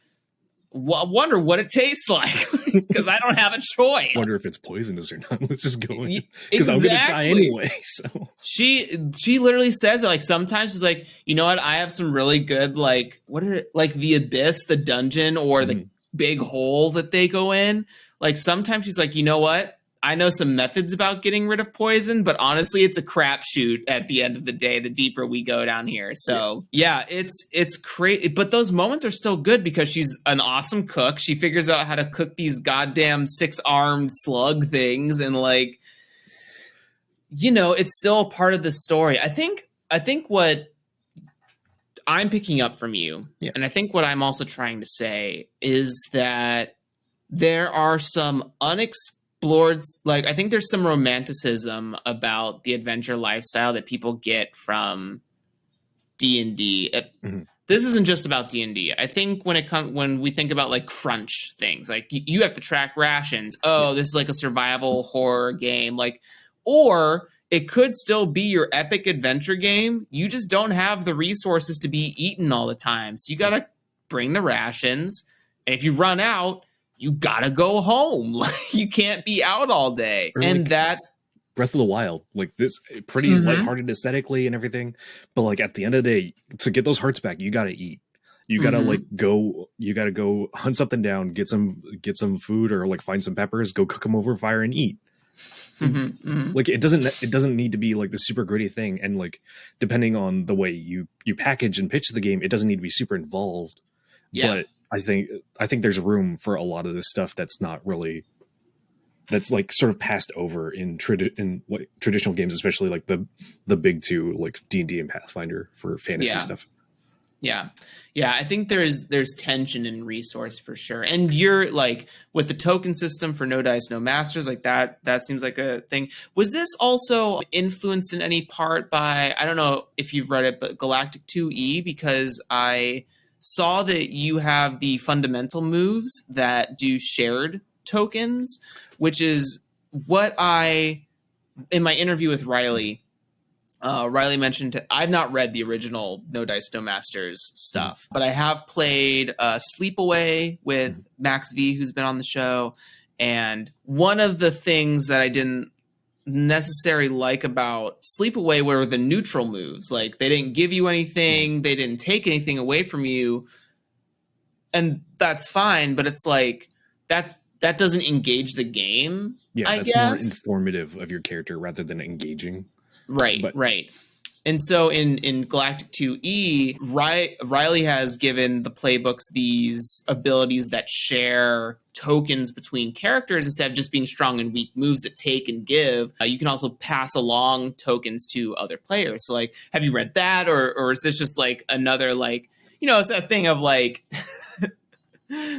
Wonder what it tastes like, because I don't have a choice. Wonder if it's poisonous or not. Let's just go in, because I'm gonna die anyway. So she literally says it, like sometimes she's like, you know what, I have some really good like like the abyss, the dungeon, or the big hole that they go in. Like sometimes she's like, you know what, I know some methods about getting rid of poison, but honestly, it's a crapshoot at the end of the day, the deeper we go down here. So yeah, it's crazy. But those moments are still good because she's an awesome cook. She figures out how to cook these goddamn 6-armed slug things. And like, you know, it's still a part of the story. I think what I'm picking up from you, and I think what I'm also trying to say, is that there are some like, I think there's some romanticism about the adventure lifestyle that people get from D&D. This isn't just about D&D. I think when we think about like crunch things, like you have to track rations. Oh, this is like a survival horror game. Like, or it could still be your epic adventure game. You just don't have the resources to be eaten all the time. So you got to bring the rations. And if you run out, you gotta go home. You can't be out all day. Or and like that Breath of the Wild, like this pretty lighthearted aesthetically and everything, but like at the end of the day, to get those hearts back, you gotta eat. You gotta you gotta go hunt something down, get some food, or like find some peppers, go cook them over fire and eat. Like it doesn't need to be like the super gritty thing. And like, depending on the way you package and pitch the game, it doesn't need to be super involved. But I think there's room for a lot of this stuff that's like sort of passed over in like traditional games, especially like the big two, like D&D and Pathfinder, for fantasy stuff. Yeah. I think there's tension in resource for sure. And you're like, with the token system for no dice, no masters, like that seems like a thing. Was this also influenced in any part by, I don't know if you've read it, but Galactic 2E? Because I saw that you have the fundamental moves that do shared tokens, which is what in my interview with Riley mentioned. I've not read the original No Dice No Masters stuff, but I have played Sleepaway with Max V, who's been on the show. And one of the things that I didn't necessarily like about Sleepaway were the neutral moves. Like, they didn't give you anything, they didn't take anything away from you, and that's fine, but it's like that doesn't engage the game. I guess more informative of your character rather than engaging. Right. And so in Galactic 2E, Riley has given the playbooks these abilities that share tokens between characters instead of just being strong and weak moves that take and give. You can also pass along tokens to other players. So like, have you read that, or is this just like another like, it's that thing of like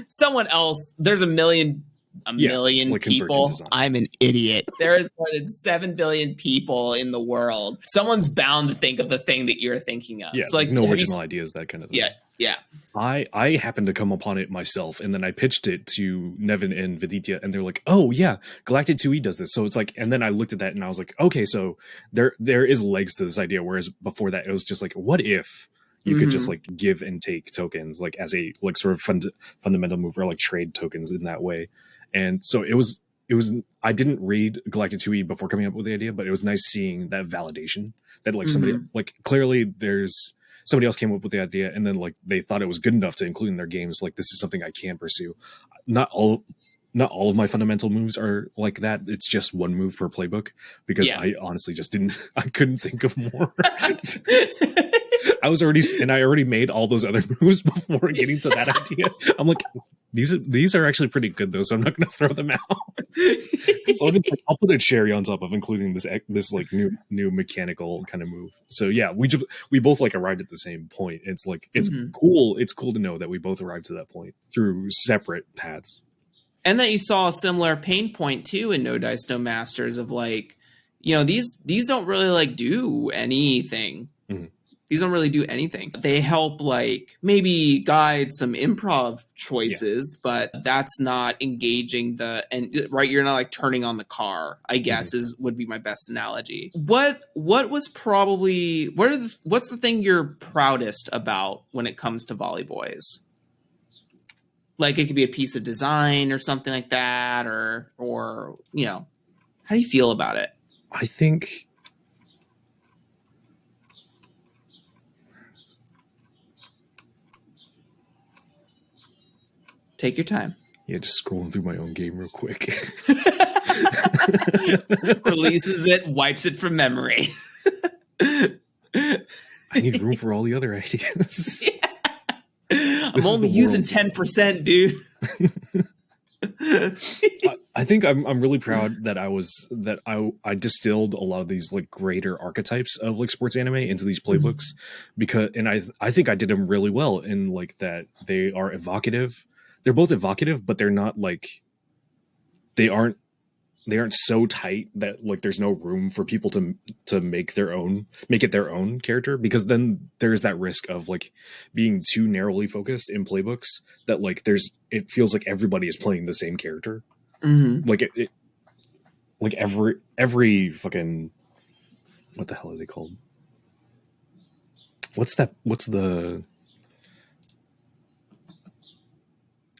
someone else? There's a million like people. I'm an idiot. There is more than 7 billion people in the world. Someone's bound to think of the thing that you're thinking of. Yeah, so like no original ideas, that kind of thing. Yeah. I happened to come upon it myself, and then I pitched it to Nevin and Viditya, and they're like, "Oh yeah, Galactic 2E does this." So it's like, and then I looked at that and I was like, "Okay, so there is legs to this idea." Whereas before that, it was just like, "What if you could just like give and take tokens like as a like sort of fundamental move, or like trade tokens in that way?" And so it was. I didn't read Galactic 2E before coming up with the idea, but it was nice seeing that validation that like somebody like clearly there's somebody else came up with the idea, and then like they thought it was good enough to include in their games. Like, this is something I can pursue. Not all of my fundamental moves are like that. It's just one move per playbook, because I honestly just I couldn't think of more. I already made all those other moves before getting to that idea. I'm like, these are actually pretty good though, so I'm not going to throw them out. So I'll put a cherry on top of including this like new mechanical kind of move. So yeah, we both like arrived at the same point. It's like it's cool. It's cool to know that we both arrived to that point through separate paths, and that you saw a similar pain point too in No Dice No Masters of like, these don't really like do anything. These don't really do anything. They help like maybe guide some improv choices, but that's not engaging right. You're not like turning on the car, I guess would be my best analogy. What was probably, what's the thing you're proudest about when it comes to Volley Boys? Like it could be a piece of design or something like that, or how do you feel about it? I think take your time. Yeah, just scrolling through my own game real quick. Releases it, wipes it from memory. I need room for all the other ideas. Yeah. I'm only using 10%, dude. I think I'm really proud that I distilled a lot of these like greater archetypes of like sports anime into these playbooks, because I think I did them really well in like that they are evocative. They're both evocative, but they're not like they aren't so tight that like there's no room for people to make it their own character, because then there's that risk of like being too narrowly focused in playbooks that like it feels like everybody is playing the same character. Like it like every fucking, what the hell are they called? What's the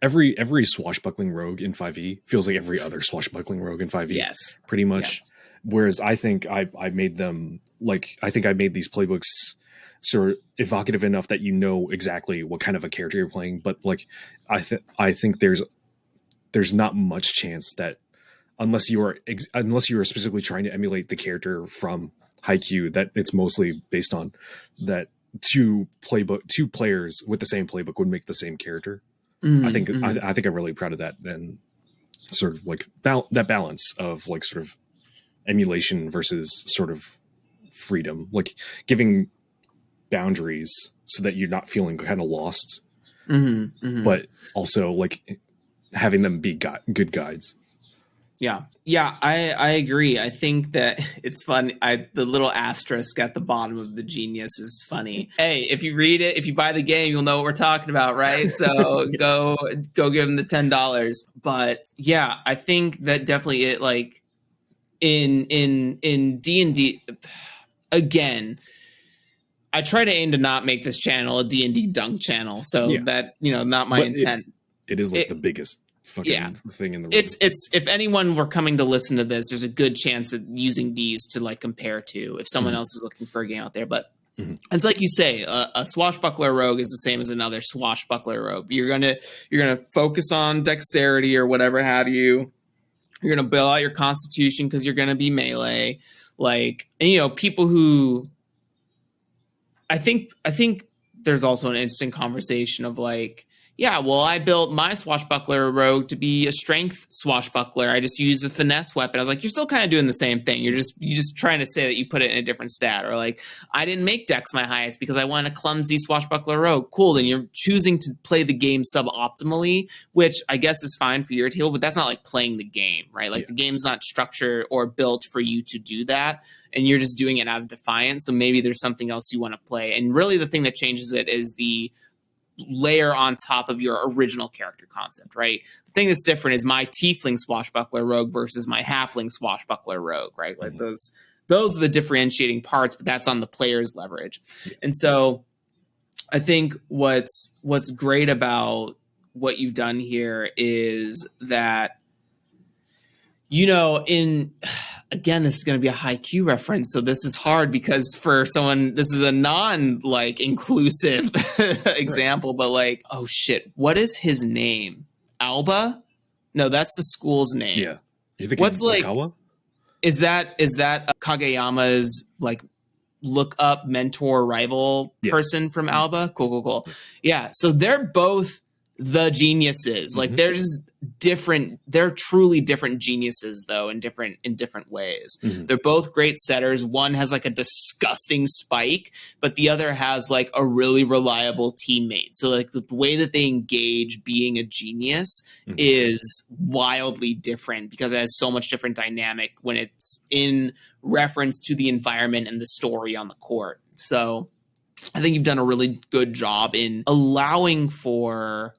every swashbuckling rogue in 5e feels like every other swashbuckling rogue in 5e. Yes. Pretty much. Yeah. Whereas I think I made them like, I think I made these playbooks sort of evocative enough that you know exactly what kind of a character you're playing. But like, I think there's not much chance that unless you are specifically trying to emulate the character from Haikyuu, that it's mostly based on that two players with the same playbook would make the same character. I think I'm really proud of that. And sort of like that balance of like sort of emulation versus sort of freedom, like giving boundaries so that you're not feeling kind of lost, but also like having them be good guides. Yeah, I agree. I think that it's fun. The little asterisk at the bottom of the Genius is funny. Hey, if you read it, if you buy the game, you'll know what we're talking about, right? So yes. go give them the $10. But yeah, I think that definitely it like in D&D again. I try to aim to not make this channel a D&D dunk channel, so that not my intent. It is like the biggest fucking thing in the room. It's if anyone were coming to listen to this, there's a good chance that using these to like compare to if someone else is looking for a game out there. But it's like you say, a swashbuckler rogue is the same as another swashbuckler rogue. You're gonna focus on dexterity or whatever have you. You're gonna build out your constitution because you're gonna be melee. Like, and people who I think there's also an interesting conversation of like, yeah, well, I built my swashbuckler rogue to be a strength swashbuckler. I just use a finesse weapon. I was like, you're still kind of doing the same thing. You're just trying to say that you put it in a different stat. Or like, I didn't make Dex my highest because I want a clumsy swashbuckler rogue. Cool, then you're choosing to play the game suboptimally, which I guess is fine for your table, but that's not like playing the game, right? Like the game's not structured or built for you to do that. And you're just doing it out of defiance. So maybe there's something else you want to play. And really the thing that changes it is the layer on top of your original character concept, right? The thing that's different is my tiefling swashbuckler rogue versus my halfling swashbuckler rogue, right? Like those are the differentiating parts, but that's on the player's leverage. And so I think what's great about what you've done here is that, you know, again, this is going to be a Haikyuu reference, so this is hard because for someone, this is a non-inclusive example, but like, oh shit, what is his name? Alba? No, that's the school's name. Yeah. You think what's like? Oikawa? Is that Kageyama's like look up mentor rival person from Alba? Cool. Yeah, so they're both the geniuses. Like they're just different. They're truly different geniuses though, in different ways. They're both great setters. One has like a disgusting spike, but the other has like a really reliable teammate. So like the way that they engage being a genius is wildly different because it has so much different dynamic when it's in reference to the environment and the story on the court. So I think you've done a really good job in allowing for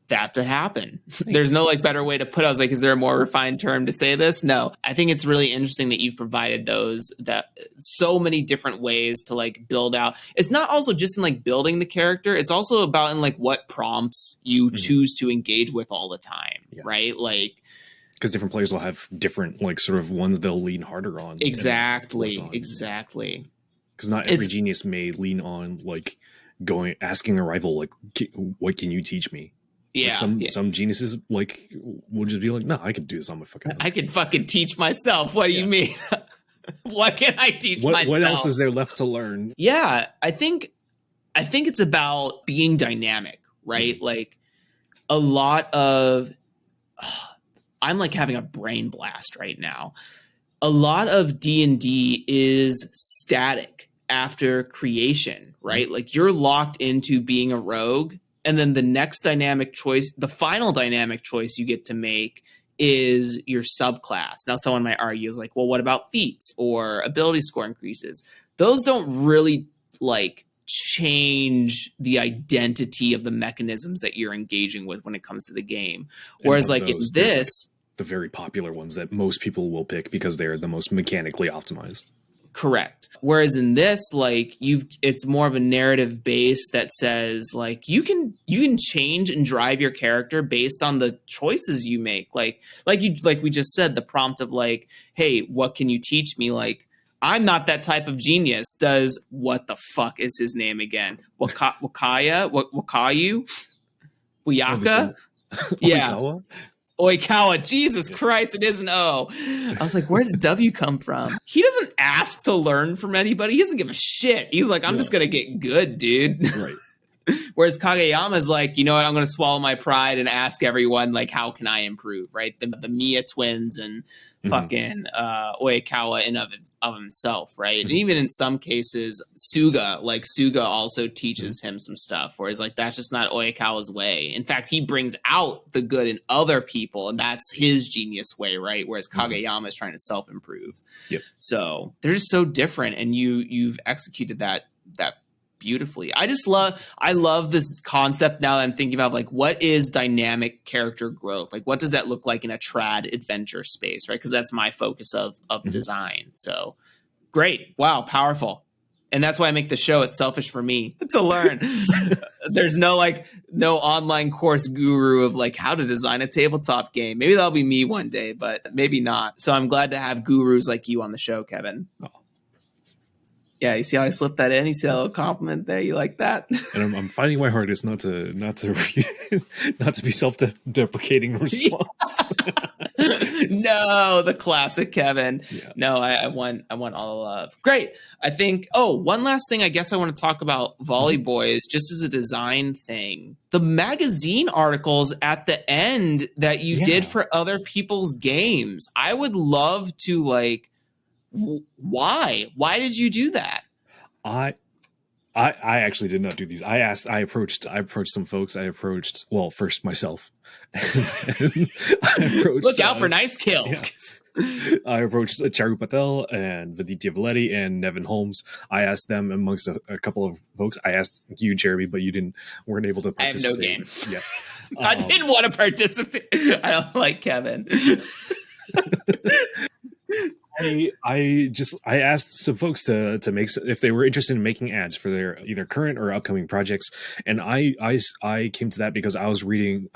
that to happen. There's no like better way to put it. I was like, is there a more refined term to say this? No, I think it's really interesting that you've provided that so many different ways to like build out. It's not also just in like building the character. It's also about in like what prompts you choose to engage with all the time, right? Like, because different players will have different like sort of ones they'll lean harder on. Exactly. Because not every genius may lean on like asking a rival like, what can you teach me? Yeah, like some geniuses like will just be like, no, I could do this on my fucking own. I can fucking teach myself. What do you mean? What can I teach myself? What else is there left to learn? Yeah, I think it's about being dynamic, right? Like a lot of I'm like having a brain blast right now. A lot of D&D is static after creation, right? Like you're locked into being a rogue. And then the next dynamic choice, the final dynamic choice you get to make is your subclass. Now, someone might argue is like, well, what about feats or ability score increases? Those don't really like change the identity of the mechanisms that you're engaging with when it comes to the game. Whereas like in this, the very popular ones that most people will pick because they're the most mechanically optimized. Correct. Whereas in this, like it's more of a narrative base that says like you can change and drive your character based on the choices you make. Like we just said, the prompt of like, hey, what can you teach me? Like, I'm not that type of genius. What the fuck is his name again? Wakayu? Uyaka? Yeah. Oikawa, Jesus Christ, it is an O. I was like, where did W come from? He doesn't ask to learn from anybody. He doesn't give a shit. He's like, I'm just going to get good, dude. Right. Whereas Kageyama's like, you know what, I'm going to swallow my pride and ask everyone, like, how can I improve, right? The Mia twins and fucking Oikawa in of himself, right? And even in some cases, Suga also teaches him some stuff, whereas like that's just not Oikawa's way. In fact, he brings out the good in other people, and that's his genius way, right? Whereas Kageyama is trying to self-improve. Yep. So they're just so different, and you've executed that beautifully. I love this concept now that I'm thinking about, like, what is dynamic character growth? Like, what does that look like in a trad adventure space, right? Because that's my focus of design. So great. Wow. Powerful. And that's why I make the show. It's selfish for me to learn. There's no online course guru of like how to design a tabletop game. Maybe that'll be me one day, but maybe not. So I'm glad to have gurus like you on the show, Kevin. Yeah, you see how I slipped that in? You see that little compliment there? You like that? And I'm fighting my hardest not to not to be self-deprecating response. No, the classic Kevin. Yeah. No, I want all the love. Great. I think. Oh, one last thing. I guess I want to talk about Volley Boys just as a design thing. The magazine articles at the end that you did for other people's games. I would love to like. Why? Why did you do that? I actually did not do these. I approached some folks. Well, first myself. Look out for nice kill. Yeah. I approached Charu Patel and Viditya Valetti and Nevin Holmes. I asked them amongst a couple of folks. I asked you, Jeremy, but you weren't able to participate. I have no game. Yeah. I didn't want to participate. I don't like Kevin. I asked some folks to make, if they were interested in making ads for their either current or upcoming projects, and I came to that because I was reading,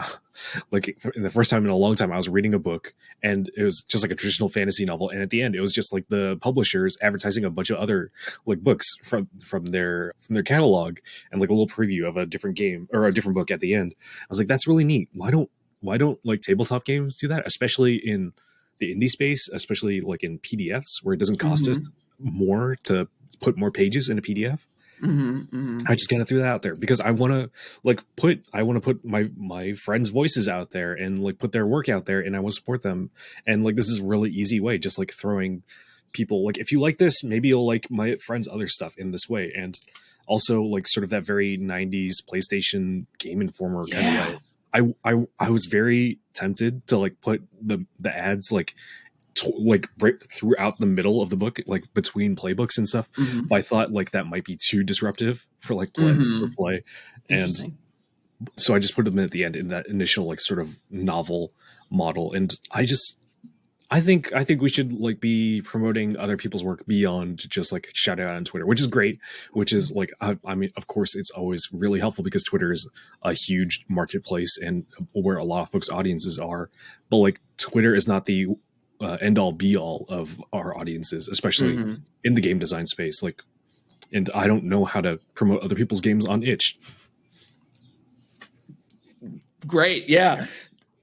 like the first time in a long time, I was reading a book, and it was just like a traditional fantasy novel, and at the end it was just like the publishers advertising a bunch of other like books from their catalog, and like a little preview of a different game or a different book at the end. I was like, that's really neat. Why don't like tabletop games do that, especially in the indie space, especially like in PDFs where it doesn't cost us more to put more pages in a PDF. I just kind of threw that out there because I want to put my friends' voices out there and like put their work out there, and I want to support them. And like, this is a really easy way, just like throwing people, like, if you like this, maybe you'll like my friend's other stuff in this way. And also like sort of that very 90s PlayStation Game Informer kind of way. I was very tempted to like put the ads like break throughout the middle of the book, like between playbooks and stuff. But I thought like that might be too disruptive for like play. And so I just put them at the end in that initial like sort of novel model. And I think we should like be promoting other people's work beyond just like shout out on Twitter, which is great. Which is like, I mean, of course, it's always really helpful because Twitter is a huge marketplace and where a lot of folks' audiences are. But like, Twitter is not the end all be all of our audiences, especially in the game design space. Like, and I don't know how to promote other people's games on itch. Great, yeah.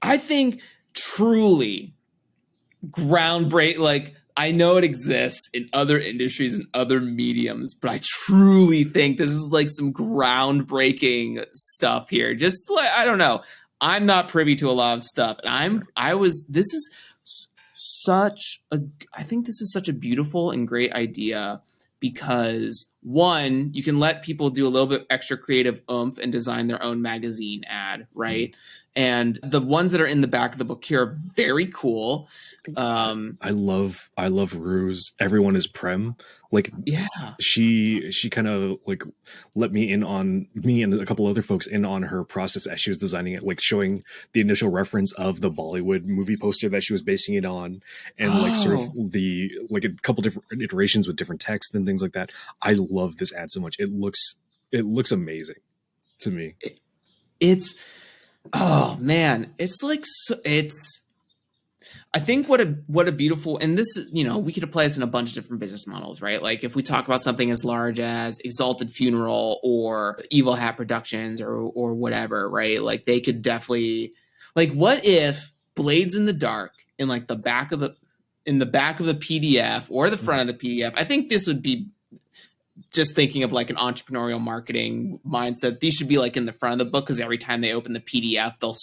I think truly groundbreak, like, I know it exists in other industries and other mediums, but I truly think this is like some groundbreaking stuff here. Just like, I don't know, I'm not privy to a lot of stuff, and I think this is such a beautiful and great idea because, one, you can let people do a little bit extra creative oomph and design their own magazine ad, right? And the ones that are in the back of the book here are very cool. I love Ruse. Everyone is Prem. Like, yeah, she kind of like let me and a couple other folks in on her process as she was designing it, like showing the initial reference of the Bollywood movie poster that she was basing it on, and like sort of the like a couple different iterations with different text and things like that. I love this ad so much. It looks amazing to me. Oh man, it's like, I think what a beautiful, and this, you know, we could apply this in a bunch of different business models, right? Like if we talk about something as large as Exalted Funeral or Evil Hat Productions or whatever, right? Like they could definitely, like, what if Blades in the Dark in like the back of the PDF or the front of the PDF? I think this would be, just thinking of like an entrepreneurial marketing mindset, these should be like in the front of the book, because every time they open the PDF, they'll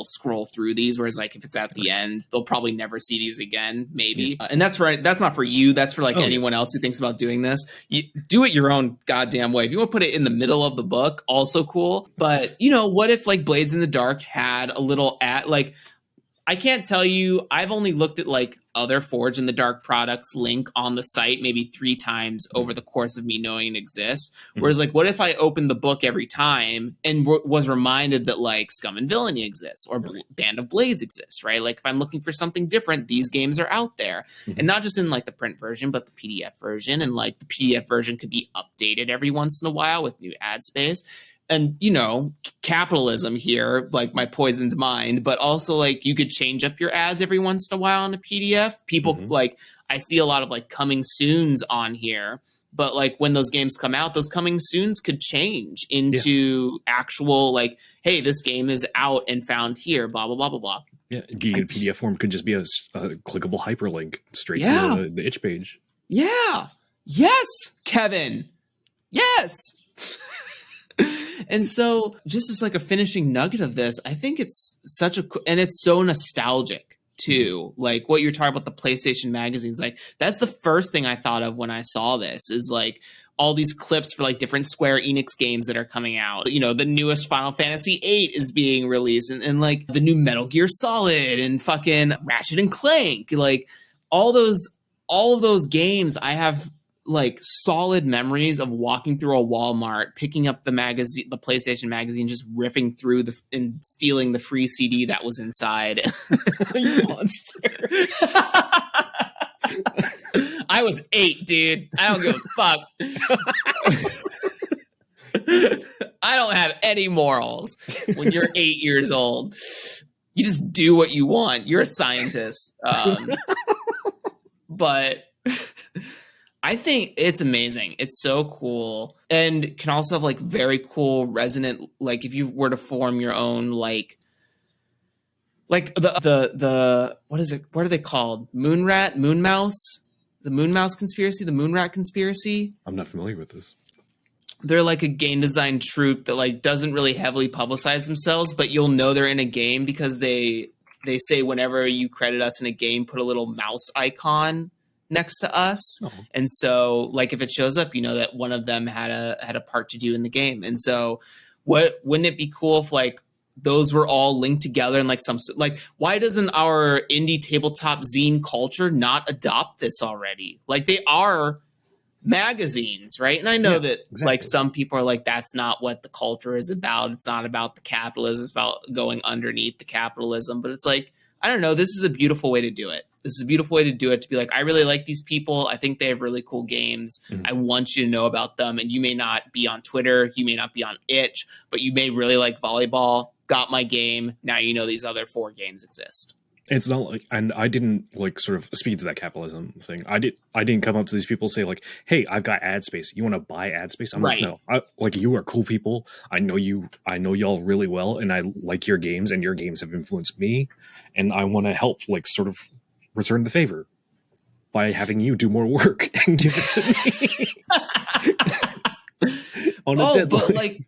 scroll through these. Whereas like if it's at the end, they'll probably never see these again, maybe. Yeah. And that's not for you. That's for like anyone else who thinks about doing this. You do it your own goddamn way. If you want to put it in the middle of the book, also cool. But you know, what if like Blades in the Dark had a little ad, like, I can't tell you, I've only looked at like other Forge in the Dark products link on the site maybe 3 times over the course of me knowing it exists. Whereas like, what if I opened the book every time and was reminded that like Scum and Villainy exists or Band of Blades exists, right? Like if I'm looking for something different, these games are out there. And not just in like the print version, but the PDF version. And like the PDF version could be updated every once in a while with new ad space. And, you know, capitalism here, like my poisoned mind, but also like you could change up your ads every once in a while on a PDF. People like, I see a lot of like coming soons on here But like when those games come out, those coming soons could change into actual like, hey, this game is out and found here, blah, blah, blah, blah, blah. Yeah, getting a PDF form could just be a clickable hyperlink straight to the itch page. Yeah. Yes, Kevin. Yes. And so just as like a finishing nugget of this, I think it's such a, and it's so nostalgic too. Like what you're talking about, the PlayStation magazines, like that's the first thing I thought of when I saw this is like all these clips for like different Square Enix games that are coming out. You know, the newest Final Fantasy VIII is being released and like the new Metal Gear Solid and fucking Ratchet and Clank, like all of those games I have like solid memories of walking through a Walmart, picking up the magazine, the PlayStation magazine, just riffing through and stealing the free CD that was inside. You monster. I was 8, dude. I don't give a fuck. I don't have any morals when you're 8 years old. You just do what you want. You're a scientist. But I think it's amazing. It's so cool. And can also have like very cool resonant, like if you were to form your own like the what is it? What are they called? Moon rat, moon mouse, the moon mouse conspiracy, the moon rat conspiracy. I'm not familiar with this. They're like a game design troupe that like doesn't really heavily publicize themselves, but you'll know they're in a game because they say whenever you credit us in a game, put a little mouse icon next to us. Oh. And so like if it shows up, you know that one of them had a part to do in the game. And so wouldn't it be cool if like those were all linked together and like some like why doesn't our indie tabletop zine culture not adopt this already? Like they are magazines, right? And I know that like some people are like that's not what the culture is about. It's not about the capitalism, it's about going underneath the capitalism. But it's like, I don't know, this is a beautiful way to do it. This is a beautiful way to do it, to be like, I really like these people. I think they have really cool games. Mm-hmm. I want you to know about them. And you may not be on Twitter. You may not be on Itch, but you may really like volleyball. Got my game. Now you know these other 4 games exist. It's not like, and I didn't like sort of speak to that capitalism thing. I didn't come up to these people and say like, hey, I've got ad space. You want to buy ad space? I'm like, no, like you are cool people. I know y'all really well. And I like your games and your games have influenced me. And I want to help like sort of return the favor by having you do more work and give it to me on a deadline. But like,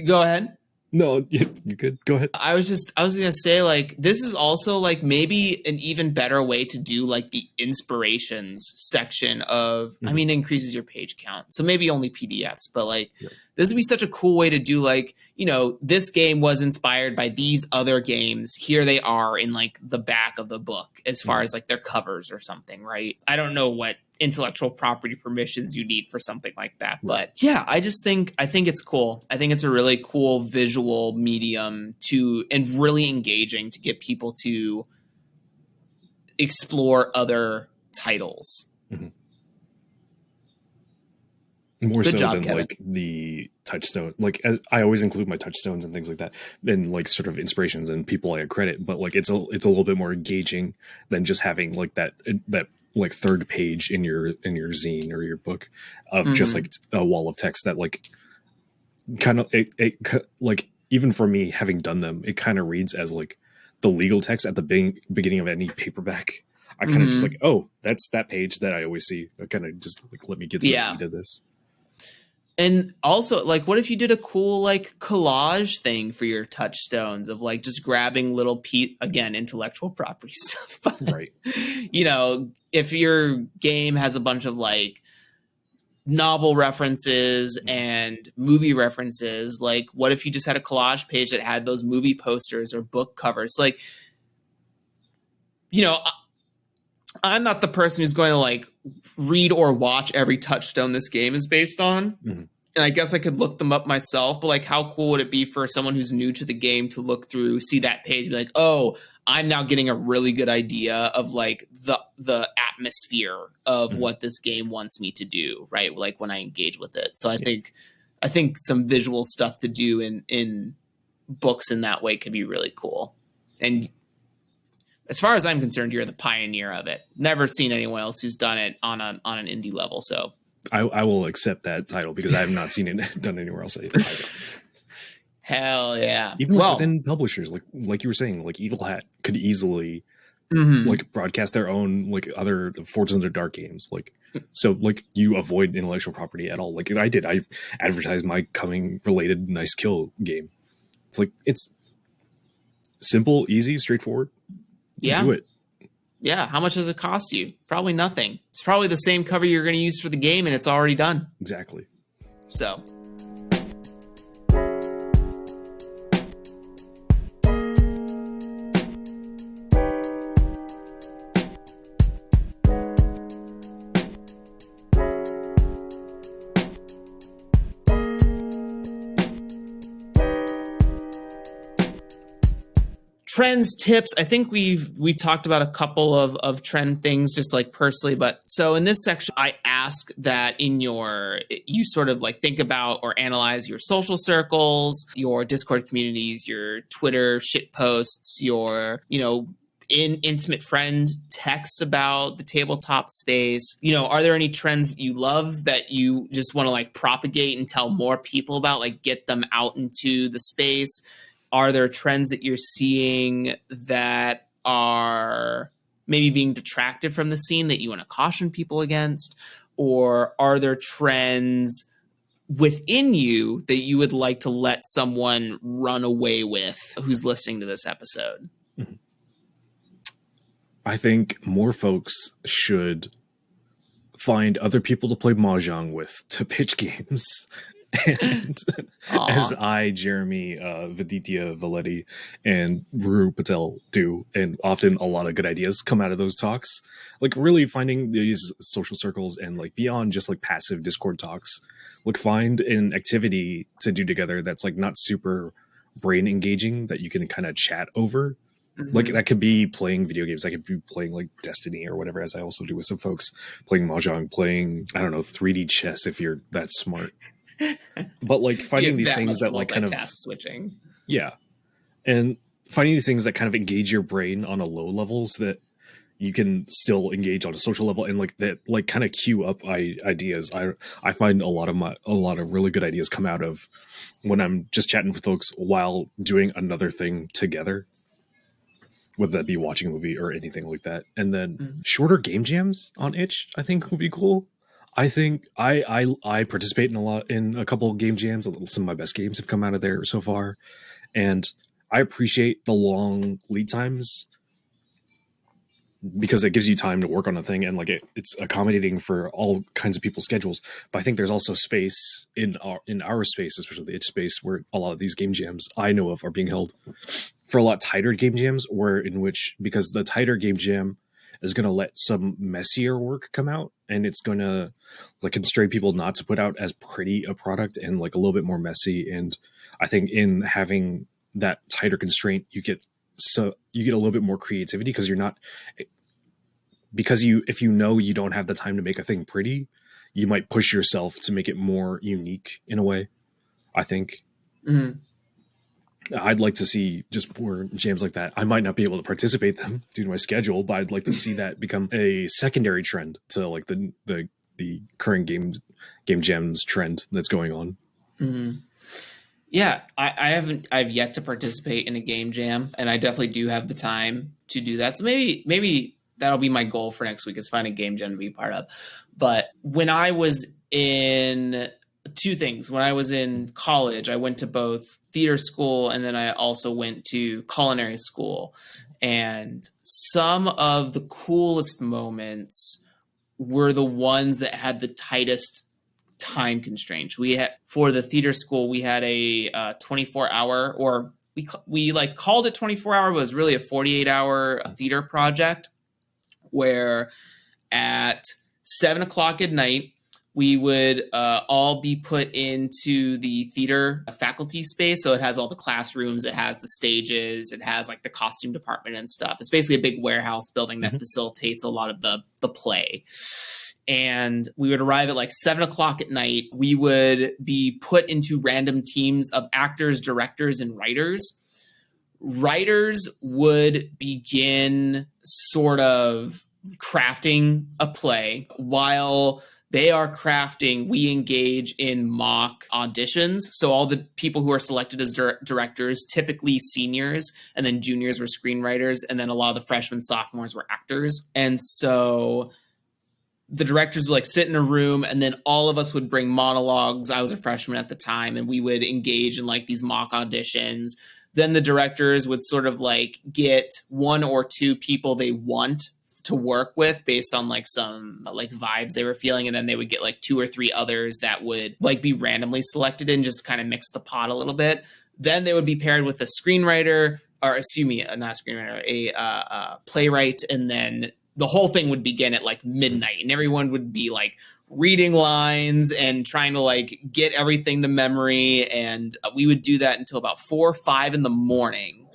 go ahead. No, you could go ahead. I was gonna say like this is also like maybe an even better way to do like the inspirations section of. Mm-hmm. I mean, it increases your page count, so maybe only PDFs, but like this would be such a cool way to do like, you know, this game was inspired by these other games. Here they are in like the back of the book as far as like their covers or something, right? I don't know what intellectual property permissions you need for something like that, but yeah, I think it's cool. I think it's a really cool visual medium and really engaging to get people to explore other titles. Mm-hmm. More Good so job, than Kevin. Like the touchstone, like as I always include my touchstones and things like that, and like sort of inspirations and people I credit, but like it's a little bit more engaging than just having like that like third page in your zine or your book of just like a wall of text that like kind of it like even for me having done them, it kind of reads as like the legal text at the beginning of any paperback. I kind of just like, oh, that's that page that I always see. I kind of just like let me get to the end of this. And also, like, what if you did a cool, like, collage thing for your touchstones of, like, just grabbing little again, intellectual property stuff. But, right. You know, if your game has a bunch of, like, novel references and movie references, like, what if you just had a collage page that had those movie posters or book covers? Like, you know, I'm not the person who's going to like read or watch every touchstone this game is based on. Mm-hmm. And I guess I could look them up myself, but like how cool would it be for someone who's new to the game to look through, see that page, be like, oh, I'm now getting a really good idea of like the atmosphere of what this game wants me to do, right? Like when I engage with it. So I think some visual stuff to do in books in that way could be really cool. And as far as I'm concerned, you're the pioneer of it. Never seen anyone else who's done it on an indie level. So I will accept that title because I have not seen it done anywhere else either. Hell yeah. Even like within publishers, like you were saying, like Evil Hat could easily like broadcast their own like other Forges of the Dark games. Like, so like you avoid intellectual property at all. Like I did. I advertised my coming related Nice Kill game. It's like, it's simple, easy, straightforward. Yeah. Do it. Yeah. How much does it cost you? Probably nothing. It's probably the same cover you're going to use for the game, and it's already done. Exactly. So. Trends, tips. I think we talked about a couple of trend things just like personally, but so in this section, I ask that you sort of like think about or analyze your social circles, your Discord communities, your Twitter shit posts, your, intimate friend texts about the tabletop space. Are there any trends that you love that you just want to like propagate and tell more people about, like get them out into the space? Are there trends that you're seeing that are maybe being detracted from the scene that you want to caution people against? Or are there trends within you that you would like to let someone run away with who's listening to this episode? I think more folks should find other people to play Mahjong with to pitch games. And as Jeremy, Viditya Valetti, and Ruru Patel do, and often a lot of good ideas come out of those talks, like really finding these social circles and like beyond just like passive Discord talks, like find an activity to do together that's like not super brain engaging that you can kind of chat over. Like that could be playing video games. I could be playing like Destiny or whatever, as I also do with some folks, playing Mahjong, playing, I don't know, 3D chess if you're that smart. But like finding these things that like kind of switching. Yeah. And finding these things that kind of engage your brain on a low levels that you can still engage on a social level, and like that like kind of queue up ideas. I find a lot of really good ideas come out of when I'm just chatting with folks while doing another thing together, whether that be watching a movie or anything like that. And then shorter game jams on Itch, I think would be cool. I think I participate in a couple of game jams. Some of my best games have come out of there so far, and I appreciate the long lead times because it gives you time to work on a thing, and like it's accommodating for all kinds of people's schedules. But I think there's also space in our space, especially the Itch space, where a lot of these game jams I know of are being held for a lot tighter game jams, because the tighter game jam is going to let some messier work come out, and it's going to like constrain people not to put out as pretty a product and like a little bit more messy. And I think in having that tighter constraint, you get a little bit more creativity if you don't have the time to make a thing pretty, you might push yourself to make it more unique in a way. I think. I'd like to see just more jams like that. I might not be able to participate them due to my schedule, but I'd like to see that become a secondary trend to like the current game jams trend that's going on. Yeah, I've yet to participate in a game jam, and I definitely do have the time to do that. So maybe that'll be my goal for next week, is find a game jam to be part of. But when I was in two things. When I was in college, I went to both theater school, and then I also went to culinary school. And some of the coolest moments were the ones that had the tightest time constraints. For the theater school, we had a 24-hour, or we like called it 24-hour, but it was really a 48-hour theater project, where at 7:00 at night, we would all be put into the theater faculty space. So it has all the classrooms, it has the stages, it has like the costume department and stuff. It's basically a big warehouse building that facilitates a lot of the play. And we would arrive at like 7:00 at night. We would be put into random teams of actors, directors, and writers. Writers would begin sort of crafting a play while they are crafting. We engage in mock auditions. So all the people who are selected as directors, typically seniors, and then juniors were screenwriters, and then a lot of the freshmen, sophomores were actors. And so the directors would like sit in a room, and then all of us would bring monologues. I was a freshman at the time, and we would engage in like these mock auditions. Then the directors would sort of like get one or two people they want to work with based on like some like vibes they were feeling, and then they would get like 2 or 3 others that would like be randomly selected and just kind of mix the pot a little bit. Then they would be paired with a screenwriter, or excuse me, not a screenwriter, a playwright, and then the whole thing would begin at like midnight, and everyone would be like reading lines and trying to like get everything to memory. And we would do that until about 4 or 5 in the morning.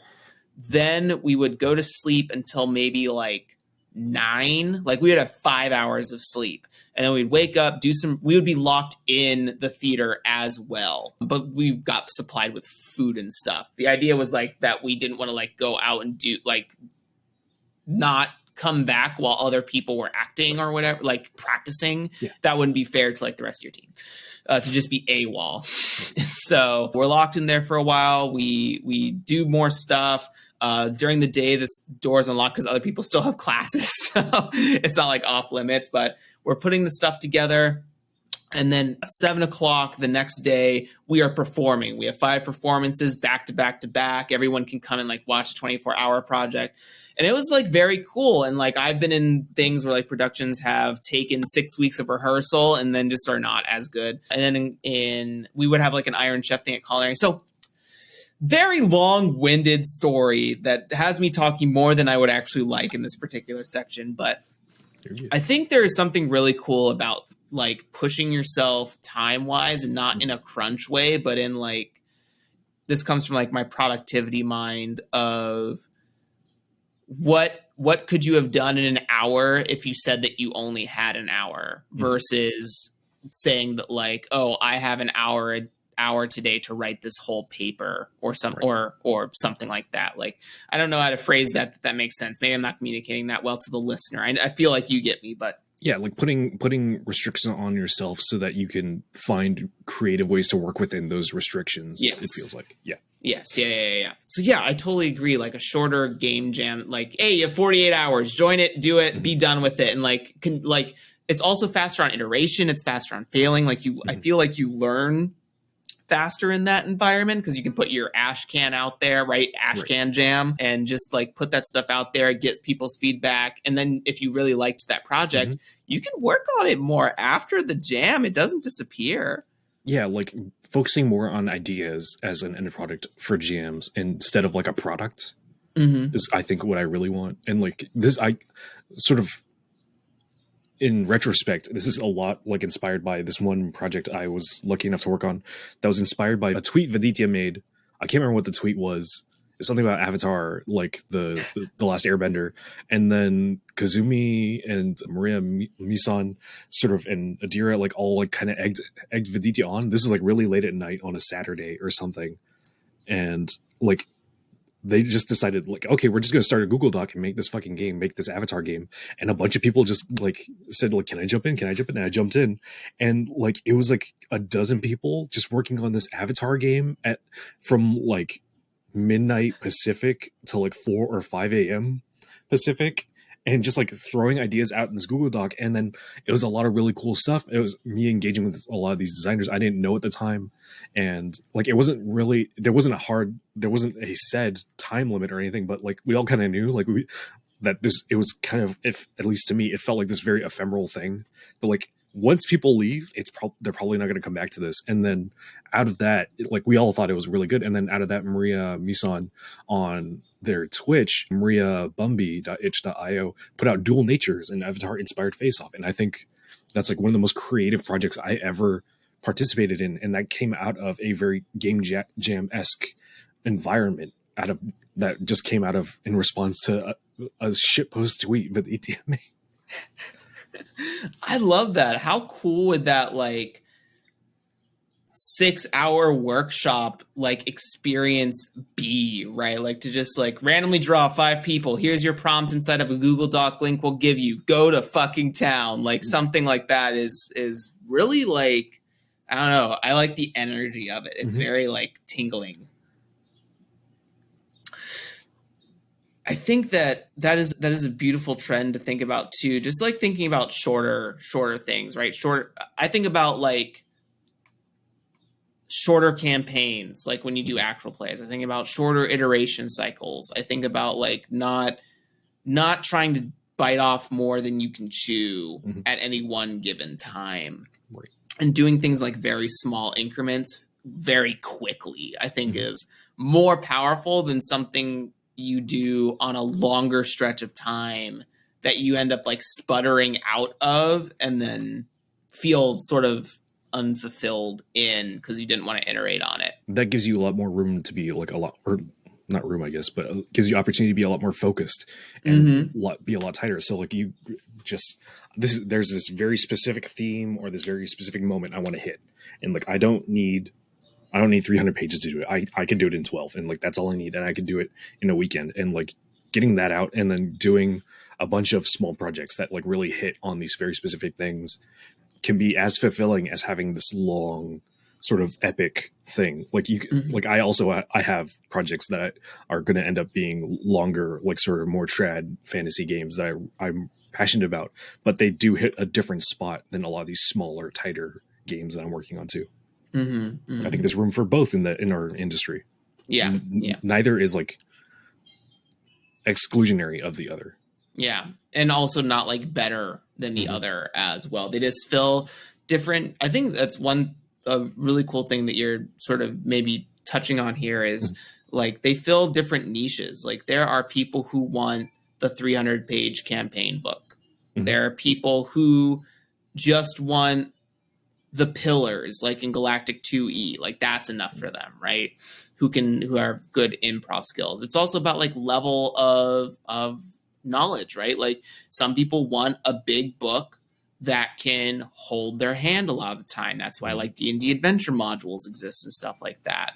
Then we would go to sleep until maybe like 9. Like we would have 5 hours of sleep, and then we'd wake up, we would be locked in the theater as well, but we got supplied with food and stuff. The idea was like that we didn't want to like go out and do like not come back while other people were acting or whatever, like practicing. Yeah. That wouldn't be fair to like the rest of your team. To just be AWOL. So we're locked in there for a while. We do more stuff. During the day, this door is unlocked because other people still have classes. So it's not like off limits, but we're putting the stuff together. And then 7 o'clock the next day, we are performing. We have 5 performances back to back to back. Everyone can come and like watch a 24-hour project. And it was like very cool. And like I've been in things where like productions have taken 6 weeks of rehearsal and then just are not as good. And then we would have like an Iron Chef thing at culinary. So very long-winded story that has me talking more than I would actually like in this particular section. But I think there is something really cool about like pushing yourself time-wise, and not in a crunch way, but in like, this comes from like my productivity mind of what could you have done in an hour if you said that you only had an hour, versus saying that like, oh, I have an hour today to write this whole paper or or something like that. Like, I don't know how to phrase that makes sense. Maybe I'm not communicating that well to the listener. I feel like you get me, but yeah, like putting restrictions on yourself so that you can find creative ways to work within those restrictions. Yes. It feels like, yeah. Yes, yeah. So yeah, I totally agree. Like a shorter game jam, like, hey, you have 48 hours, join it, do it, be done with it. And like, it's also faster on iteration. It's faster on failing. Like I feel like you learn faster in that environment because you can put your ash can out there, right? Can jam, and just like put that stuff out there, get people's feedback. And then if you really liked that project, you can work on it more after the jam. It doesn't disappear. Yeah, like focusing more on ideas as an end product for GMs instead of like a product is, I think, what I really want. And like this, I sort of, in retrospect, this is a lot like inspired by this one project I was lucky enough to work on that was inspired by a tweet Viditya made. I can't remember what the tweet was. It's something about Avatar, like the Last Airbender. And then Kazumi and Maria Misan sort of, and Adira, like all like kind of egged Viditya on. This is like really late at night on a Saturday or something. And like, they just decided like, okay, we're just going to start a Google Doc and make this fucking game, make this Avatar game. And a bunch of people just like said, like, can I jump in? Can I jump in? And I jumped in, and like, it was like a dozen people just working on this Avatar game from like midnight Pacific to like 4 or 5 a.m. Pacific, and just like throwing ideas out in this Google Doc. And then it was a lot of really cool stuff. It was me engaging with a lot of these designers I didn't know at the time. And like, it wasn't really, there wasn't a said time limit or anything, but like we all kind of knew like it was kind of, if at least to me, it felt like this very ephemeral thing. But like, once people leave, they're probably not going to come back to this. And then out of that, like we all thought it was really good. And then out of that, Maria Misan on their Twitch, mariabumby.itch.io, put out Dual Natures, an Avatar inspired face-off. And I think that's like one of the most creative projects I ever participated in. And that came out of a very game jam-esque environment that just came out of in response to a shitpost tweet with ETMA. I love that. How cool would that like 6-hour workshop like experience be, right? Like to just like randomly draw 5 people. Here's your prompt inside of a Google Doc link we'll give you. Go to fucking town. Like something like that is really like, I don't know. I like the energy of it. It's very like tingling. I think that is a beautiful trend to think about too. Just like thinking about shorter things, right? I think about like shorter campaigns, like when you do actual plays. I think about shorter iteration cycles. I think about like not trying to bite off more than you can chew at any one given time. Right. And doing things like very small increments very quickly, I think is more powerful than something you do on a longer stretch of time that you end up like sputtering out of and then feel sort of unfulfilled in because you didn't want to iterate on it. That gives you a lot more room to be like a lot, or not room, I guess, but gives you opportunity to be a lot more focused and be a lot tighter. So like you just, there's this very specific theme or this very specific moment I want to hit. And like, I don't need 300 pages to do it. I can do it in 12 and like, that's all I need. And I can do it in a weekend and like getting that out and then doing a bunch of small projects that like really hit on these very specific things can be as fulfilling as having this long sort of epic thing. Like you, like I have projects that are going to end up being longer, like sort of more trad fantasy games that I'm passionate about, but they do hit a different spot than a lot of these smaller, tighter games that I'm working on too. I think there's room for both in our industry. Yeah. Neither is like exclusionary of the other. Yeah. And also not like better than the other as well. They just fill different. I think that's a really cool thing that you're sort of maybe touching on here is like they fill different niches. Like there are people who want the 300-page campaign book. There are people who just want the pillars, like in Galactic 2E, like that's enough for them, right? Who have good improv skills. It's also about like level of knowledge, right? Like some people want a big book that can hold their hand a lot of the time. That's why like D&D adventure modules exist and stuff like that.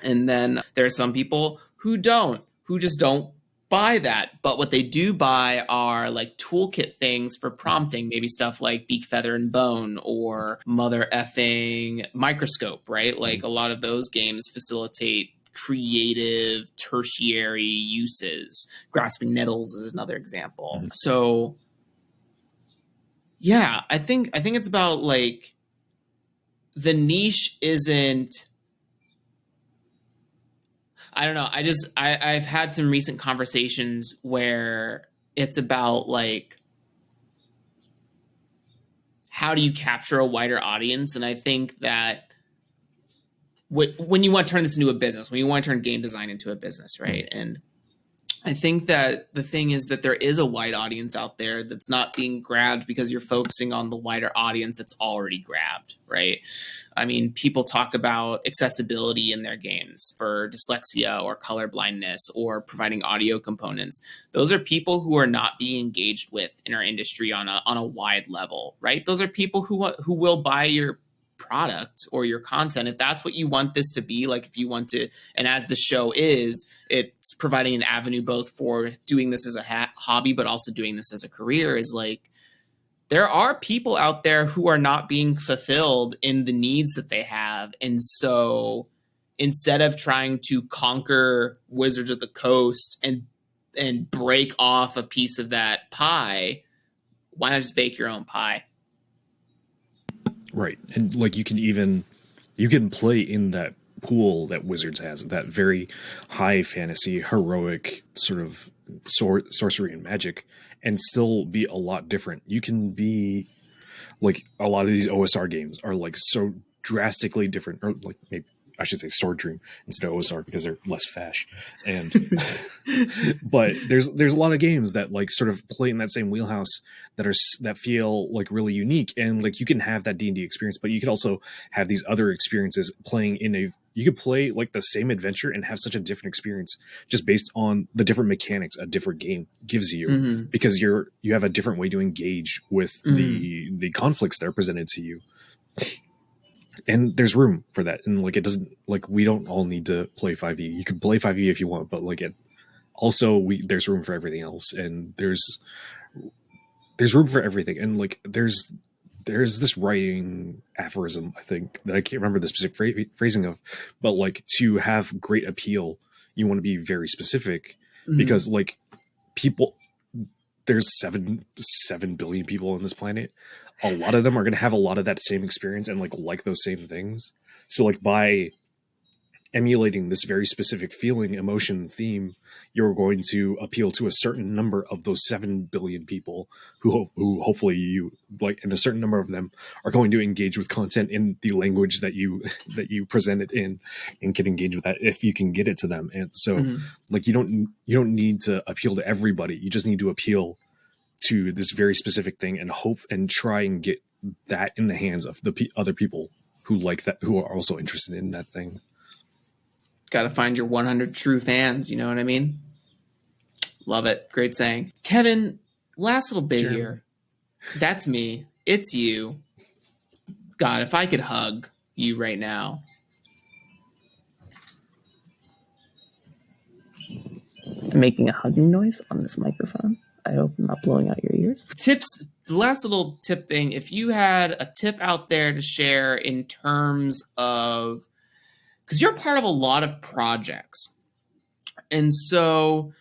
And then there are some people who just don't buy that. But what they do buy are like toolkit things for prompting, maybe stuff like Beak, Feather, and Bone or Mother Effing Microscope, right? Like a lot of those games facilitate creative tertiary uses. Grasping Nettles is another example. So yeah, I think it's about like the niche isn't, I don't know. I've had some recent conversations where it's about like, how do you capture a wider audience? And I think that when you want to turn this into a business, when you want to turn game design into a business, right? And I think that the thing is that there is a wide audience out there that's not being grabbed because you're focusing on the wider audience that's already grabbed, right? I mean, people talk about accessibility in their games for dyslexia or colorblindness or providing audio components. Those are people who are not being engaged with in our industry on a wide level, right? Those are people who will buy your product or your content if that's what you want this to be. Like if you want to, and as the show is, it's providing an avenue both for doing this as a hobby but also doing this as a career, is like there are people out there who are not being fulfilled in the needs that they have. And so instead of trying to conquer Wizards of the Coast and break off a piece of that pie, why not just bake your own pie? Right. And like you can play in that pool that Wizards has, that very high fantasy, heroic sort of sorcery and magic, and still be a lot different. You can be like, a lot of these OSR games are like so drastically different, or like maybe I should say Sword Dream instead of OSR because they're less fash. And but there's a lot of games that like sort of play in that same wheelhouse that feel like really unique, and like you can have that D&D experience, but you could also have these other experiences playing you could play like the same adventure and have such a different experience just based on the different mechanics a different game gives you, because you have a different way to engage with the conflicts that are presented to you. And there's room for that. And like, it doesn't, like, we don't all need to play 5e. You can play 5e if you want, but like, it also, there's room for everything else. And there's room for everything. And like, there's this writing aphorism, I think, that I can't remember the specific phrasing of, but like, to have great appeal, you want to be very specific, because like, people, there's 7 billion people on this planet. A lot of them are going to have a lot of that same experience and like those same things. So like, by emulating this very specific feeling, emotion, theme, you're going to appeal to a certain number of those 7 billion people who hopefully you like, and a certain number of them are going to engage with content in the language that you present it in, and can engage with that if you can get it to them. And so like, you don't need to appeal to everybody. You just need to appeal to this very specific thing, and hope and try and get that in the hands of the other people who like that, who are also interested in that thing. Got to find your 100 true fans. You know what I mean? Love it. Great saying. Kevin, last little bit here. That's me. It's you. God, if I could hug you right now. I'm making a hugging noise on this microphone. I hope I'm not blowing out your ears. Tips, the last little tip thing. If you had a tip out there to share in terms of, because you're part of a lot of projects. And so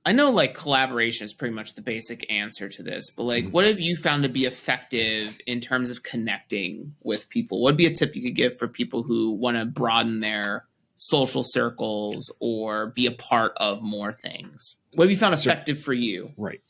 I know like collaboration is pretty much the basic answer to this, but like, what have you found to be effective in terms of connecting with people? What would be a tip you could give for people who want to broaden their social circles or be a part of more things? What have you found effective for you? Right.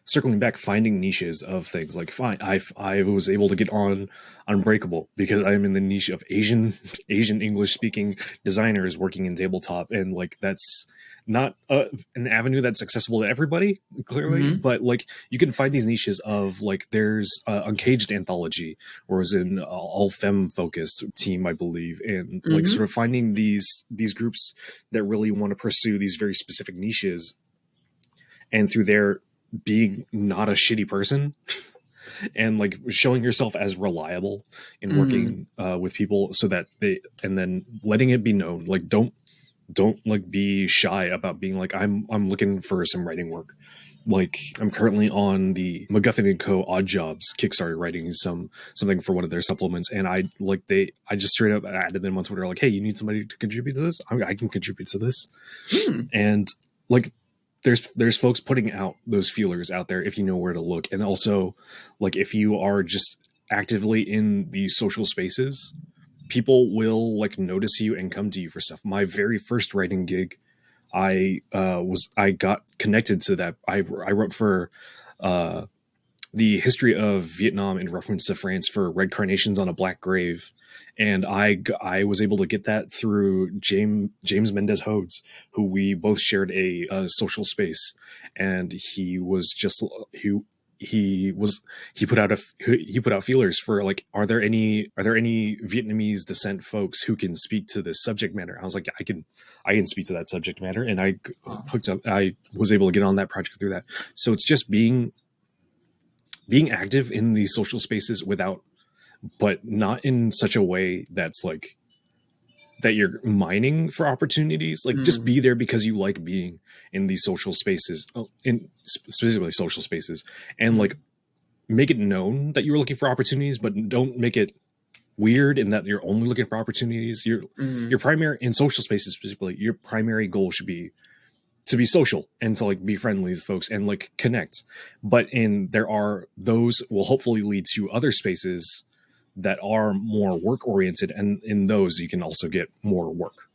Circling back, finding niches of things. Like, fine, I was able to get on Unbreakable because I'm in the niche of Asian English speaking designers working in tabletop, and like, that's not an avenue that's accessible to everybody, clearly, but like, you can find these niches of like, there's Uncaged Anthology, or is an all femme focused team, I believe, and like, sort of finding these groups that really want to pursue these very specific niches, and through their being not a shitty person and like showing yourself as reliable in working with people, so that and then letting it be known, like, don't like be shy about being like, I'm looking for some writing work. Like, I'm currently on the MacGuffin and Co. Odd Jobs Kickstarter, writing something for one of their supplements, and I just straight up added them on Twitter, like, hey, you need somebody to contribute to this? I can contribute to this. And like, there's folks putting out those feelers out there if you know where to look. And also, like, if you are just actively in these social spaces, people will like notice you and come to you for stuff. My very first writing gig, I got connected to that. I wrote for the history of Vietnam in reference to France for Red Carnations on a Black Grave. And I was able to get that through James Mendez Hodes, who we both shared a social space, and he put out feelers for like, are there any Vietnamese descent folks who can speak to this subject matter? I was like, I can speak to that subject matter, and I was able to get on that project through that. So it's just being active in these social spaces but not in such a way that's like that you're mining for opportunities. Like, just be there because you like being in these social spaces, in specifically social spaces, and like, make it known that you're looking for opportunities, but don't make it weird in that you're only looking for opportunities. Your primary, in social spaces specifically, your primary goal should be to be social and to like be friendly with folks and like connect. But those will hopefully lead to other spaces that are more work oriented, and in those you can also get more work.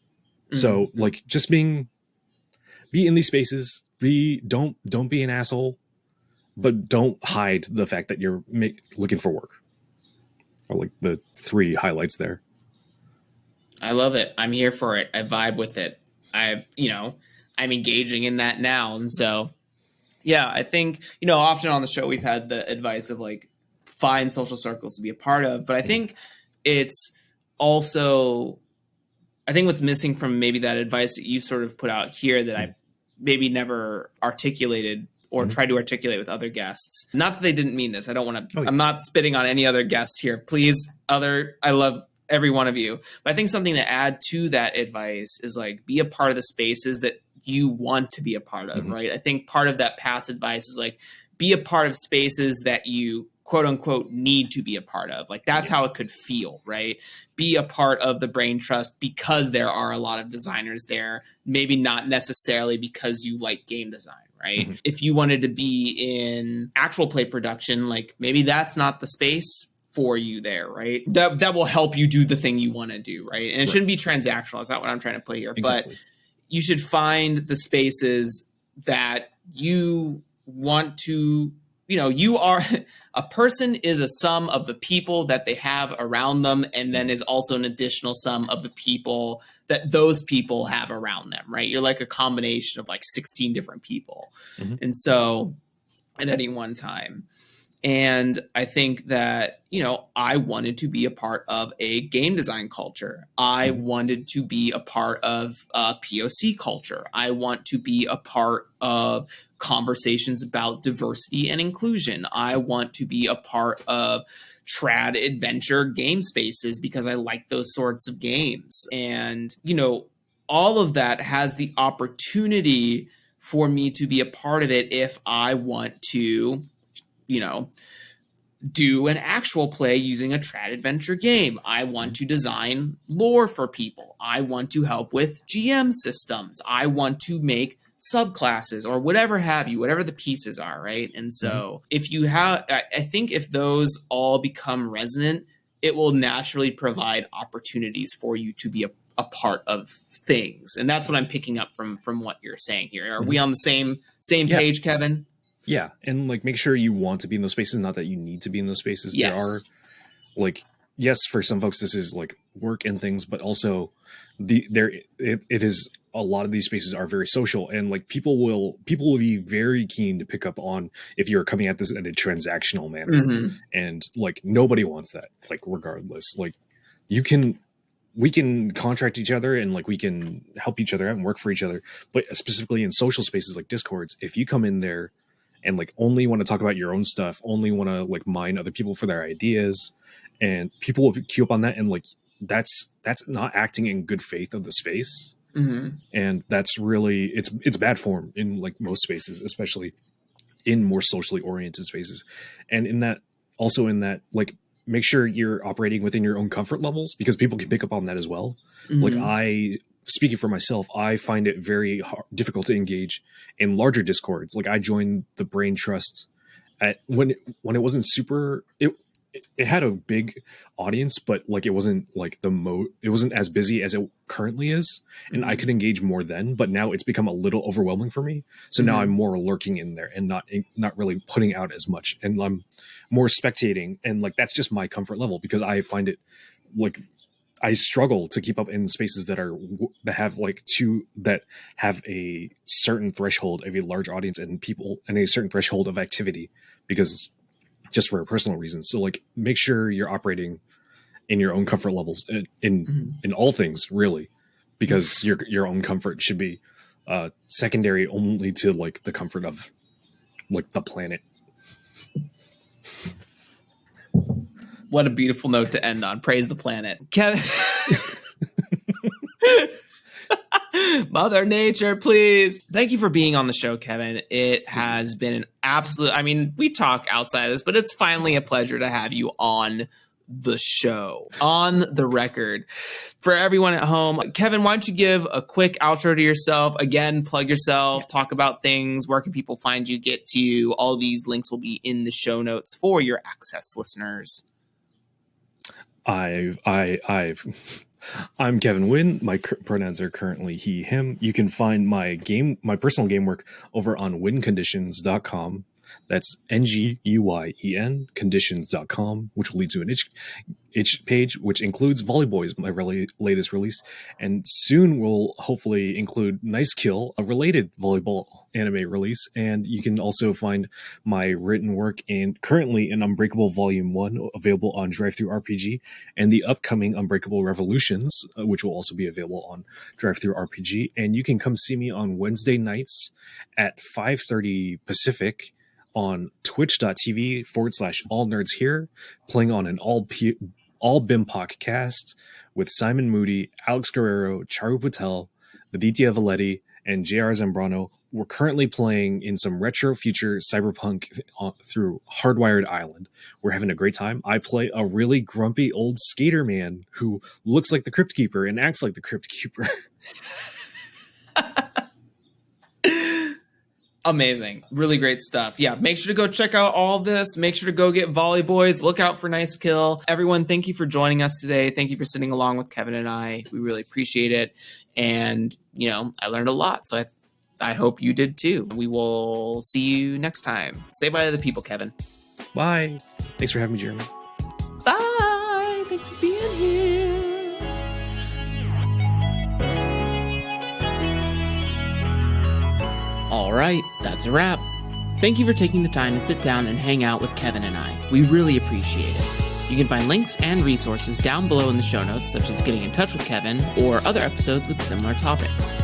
So like, just be in these spaces, don't be an asshole, but don't hide the fact that you're looking for work. Or like the 3 highlights there. I love it. I'm here for it. I vibe with it. I'm engaging in that now. And so, yeah, I think, often on the show, we've had the advice of like, find social circles to be a part of. But I think it's also, I think what's missing from maybe that advice that you sort of put out here that I maybe never articulated or Mhm. tried to articulate with other guests. Not that they didn't mean this. I don't want to, Oh, yeah. I'm not spitting on any other guests here. Please, I love every one of you. But I think something to add to that advice is like, be a part of the spaces that you want to be a part of, Mhm. right? I think part of that past advice is like, be a part of spaces that you quote unquote need to be a part of. Like that's how it could feel, right? Be a part of the Brain Trust because there are a lot of designers there, maybe not necessarily because you like game design, right? Mhm. If you wanted to be in actual play production, like maybe that's not the space for you there, right? That will help you do the thing you want to do, right? And it shouldn't be transactional. That's not what I'm trying to play here. Exactly. But you should find the spaces that you want to, you are a person is a sum of the people that they have around them, and then is also an additional sum of the people that those people have around them, right? You're like a combination of like 16 different people. Mhm. And so at any one time. And I think that, I wanted to be a part of a game design culture. I wanted to be a part of POC culture. I want to be a part of conversations about diversity and inclusion. I want to be a part of trad adventure game spaces because I like those sorts of games. And, all of that has the opportunity for me to be a part of it if I want to, do an actual play using a trad adventure game. I want to design lore for people. I want to help with GM systems. I want to make subclasses or whatever have you, whatever the pieces are, right? And so if you have, I think if those all become resonant, it will naturally provide opportunities for you to be a part of things. And that's what I'm picking up from what you're saying here. Are we on the same page, Kevin? Yeah, and like make sure you want to be in those spaces, not that you need to be in those spaces. Yes. There are like, yes, for some folks this is like work and things, but also it is a lot of these spaces are very social, and like people will be very keen to pick up on if you're coming at this in a transactional manner. And like nobody wants that, like regardless. Like we can contract each other and like we can help each other out and work for each other, but specifically in social spaces like Discords, if you come in there and like only want to talk about your own stuff, only want to like mine other people for their ideas, and people will queue up on that, and like that's not acting in good faith of the space. And that's really it's bad form in like most spaces, especially in more socially oriented spaces. And in that like make sure you're operating within your own comfort levels, because people can pick up on that as well. Like speaking for myself, I find it very difficult to engage in larger Discords. Like I joined the Brain Trust when it wasn't super. It had a big audience, but like it wasn't like it wasn't as busy as it currently is, and I could engage more then. But now it's become a little overwhelming for me. So now I'm more lurking in there and not really putting out as much, and I'm more spectating, and like that's just my comfort level, because I find it like I struggle to keep up in spaces that have a certain threshold of a large audience and people, and a certain threshold of activity, because just for personal reasons. So like make sure you're operating in your own comfort levels in all things, really, because your own comfort should be secondary only to like the comfort of like the planet. What a beautiful note to end on. Praise the planet. Kevin. Mother Nature, please. Thank you for being on the show, Kevin. It has been an absolute, we talk outside of this, but it's finally a pleasure to have you on the show, on the record. For everyone at home, Kevin, why don't you give a quick outro to yourself? Again, plug yourself, talk about things. Where can people find you, get to you? All these links will be in the show notes for your access listeners. I'm Kevin Nguyen. My pronouns are currently he, him. You can find my personal game work over on winconditions.com. That's Nguyen conditions.com, which will lead to an itch page, which includes Volley Boys, my latest release. And soon we'll hopefully include Nice Kill, a related volleyball anime release. And you can also find my written work and currently in Unbreakable Volume 1, available on DriveThruRPG, and the upcoming Unbreakable Revolutions, which will also be available on DriveThruRPG. And you can come see me on Wednesday nights at 5:30 Pacific on twitch.tv/allnerdshere, playing on an all BIMPOC cast with Simon Moody, Alex Guerrero, Charu Patel, Viditya Valetti, and JR Zambrano. We're currently playing in some retro future cyberpunk through Hardwired Island. We're having a great time. I play a really grumpy old skater man who looks like the Crypt Keeper and acts like the Crypt Keeper. Amazing. Really great stuff. Yeah, make sure to go check out all this. Make sure to go get Volley Boys. Look out for Nice Kill. Everyone, thank you for joining us today. Thank you for sitting along with Kevin and I. We really appreciate it. And, I learned a lot. So I hope you did too. We will see you next time. Say bye to the people, Kevin. Bye. Thanks for having me, Jeremy. Bye. Thanks for being here. All right, that's a wrap. Thank you for taking the time to sit down and hang out with Kevin and I. We really appreciate it. You can find links and resources down below in the show notes, such as getting in touch with Kevin or other episodes with similar topics.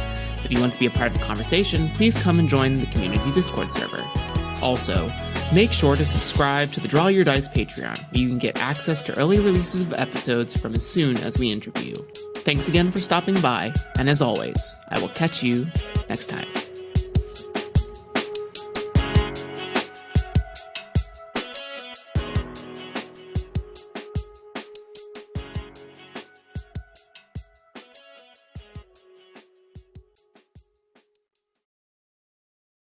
If you want to be a part of the conversation, please come and join the community Discord server. Also, make sure to subscribe to the Draw Your Dice Patreon, where you can get access to early releases of episodes from as soon as we interview. Thanks again for stopping by, and as always, I will catch you next time.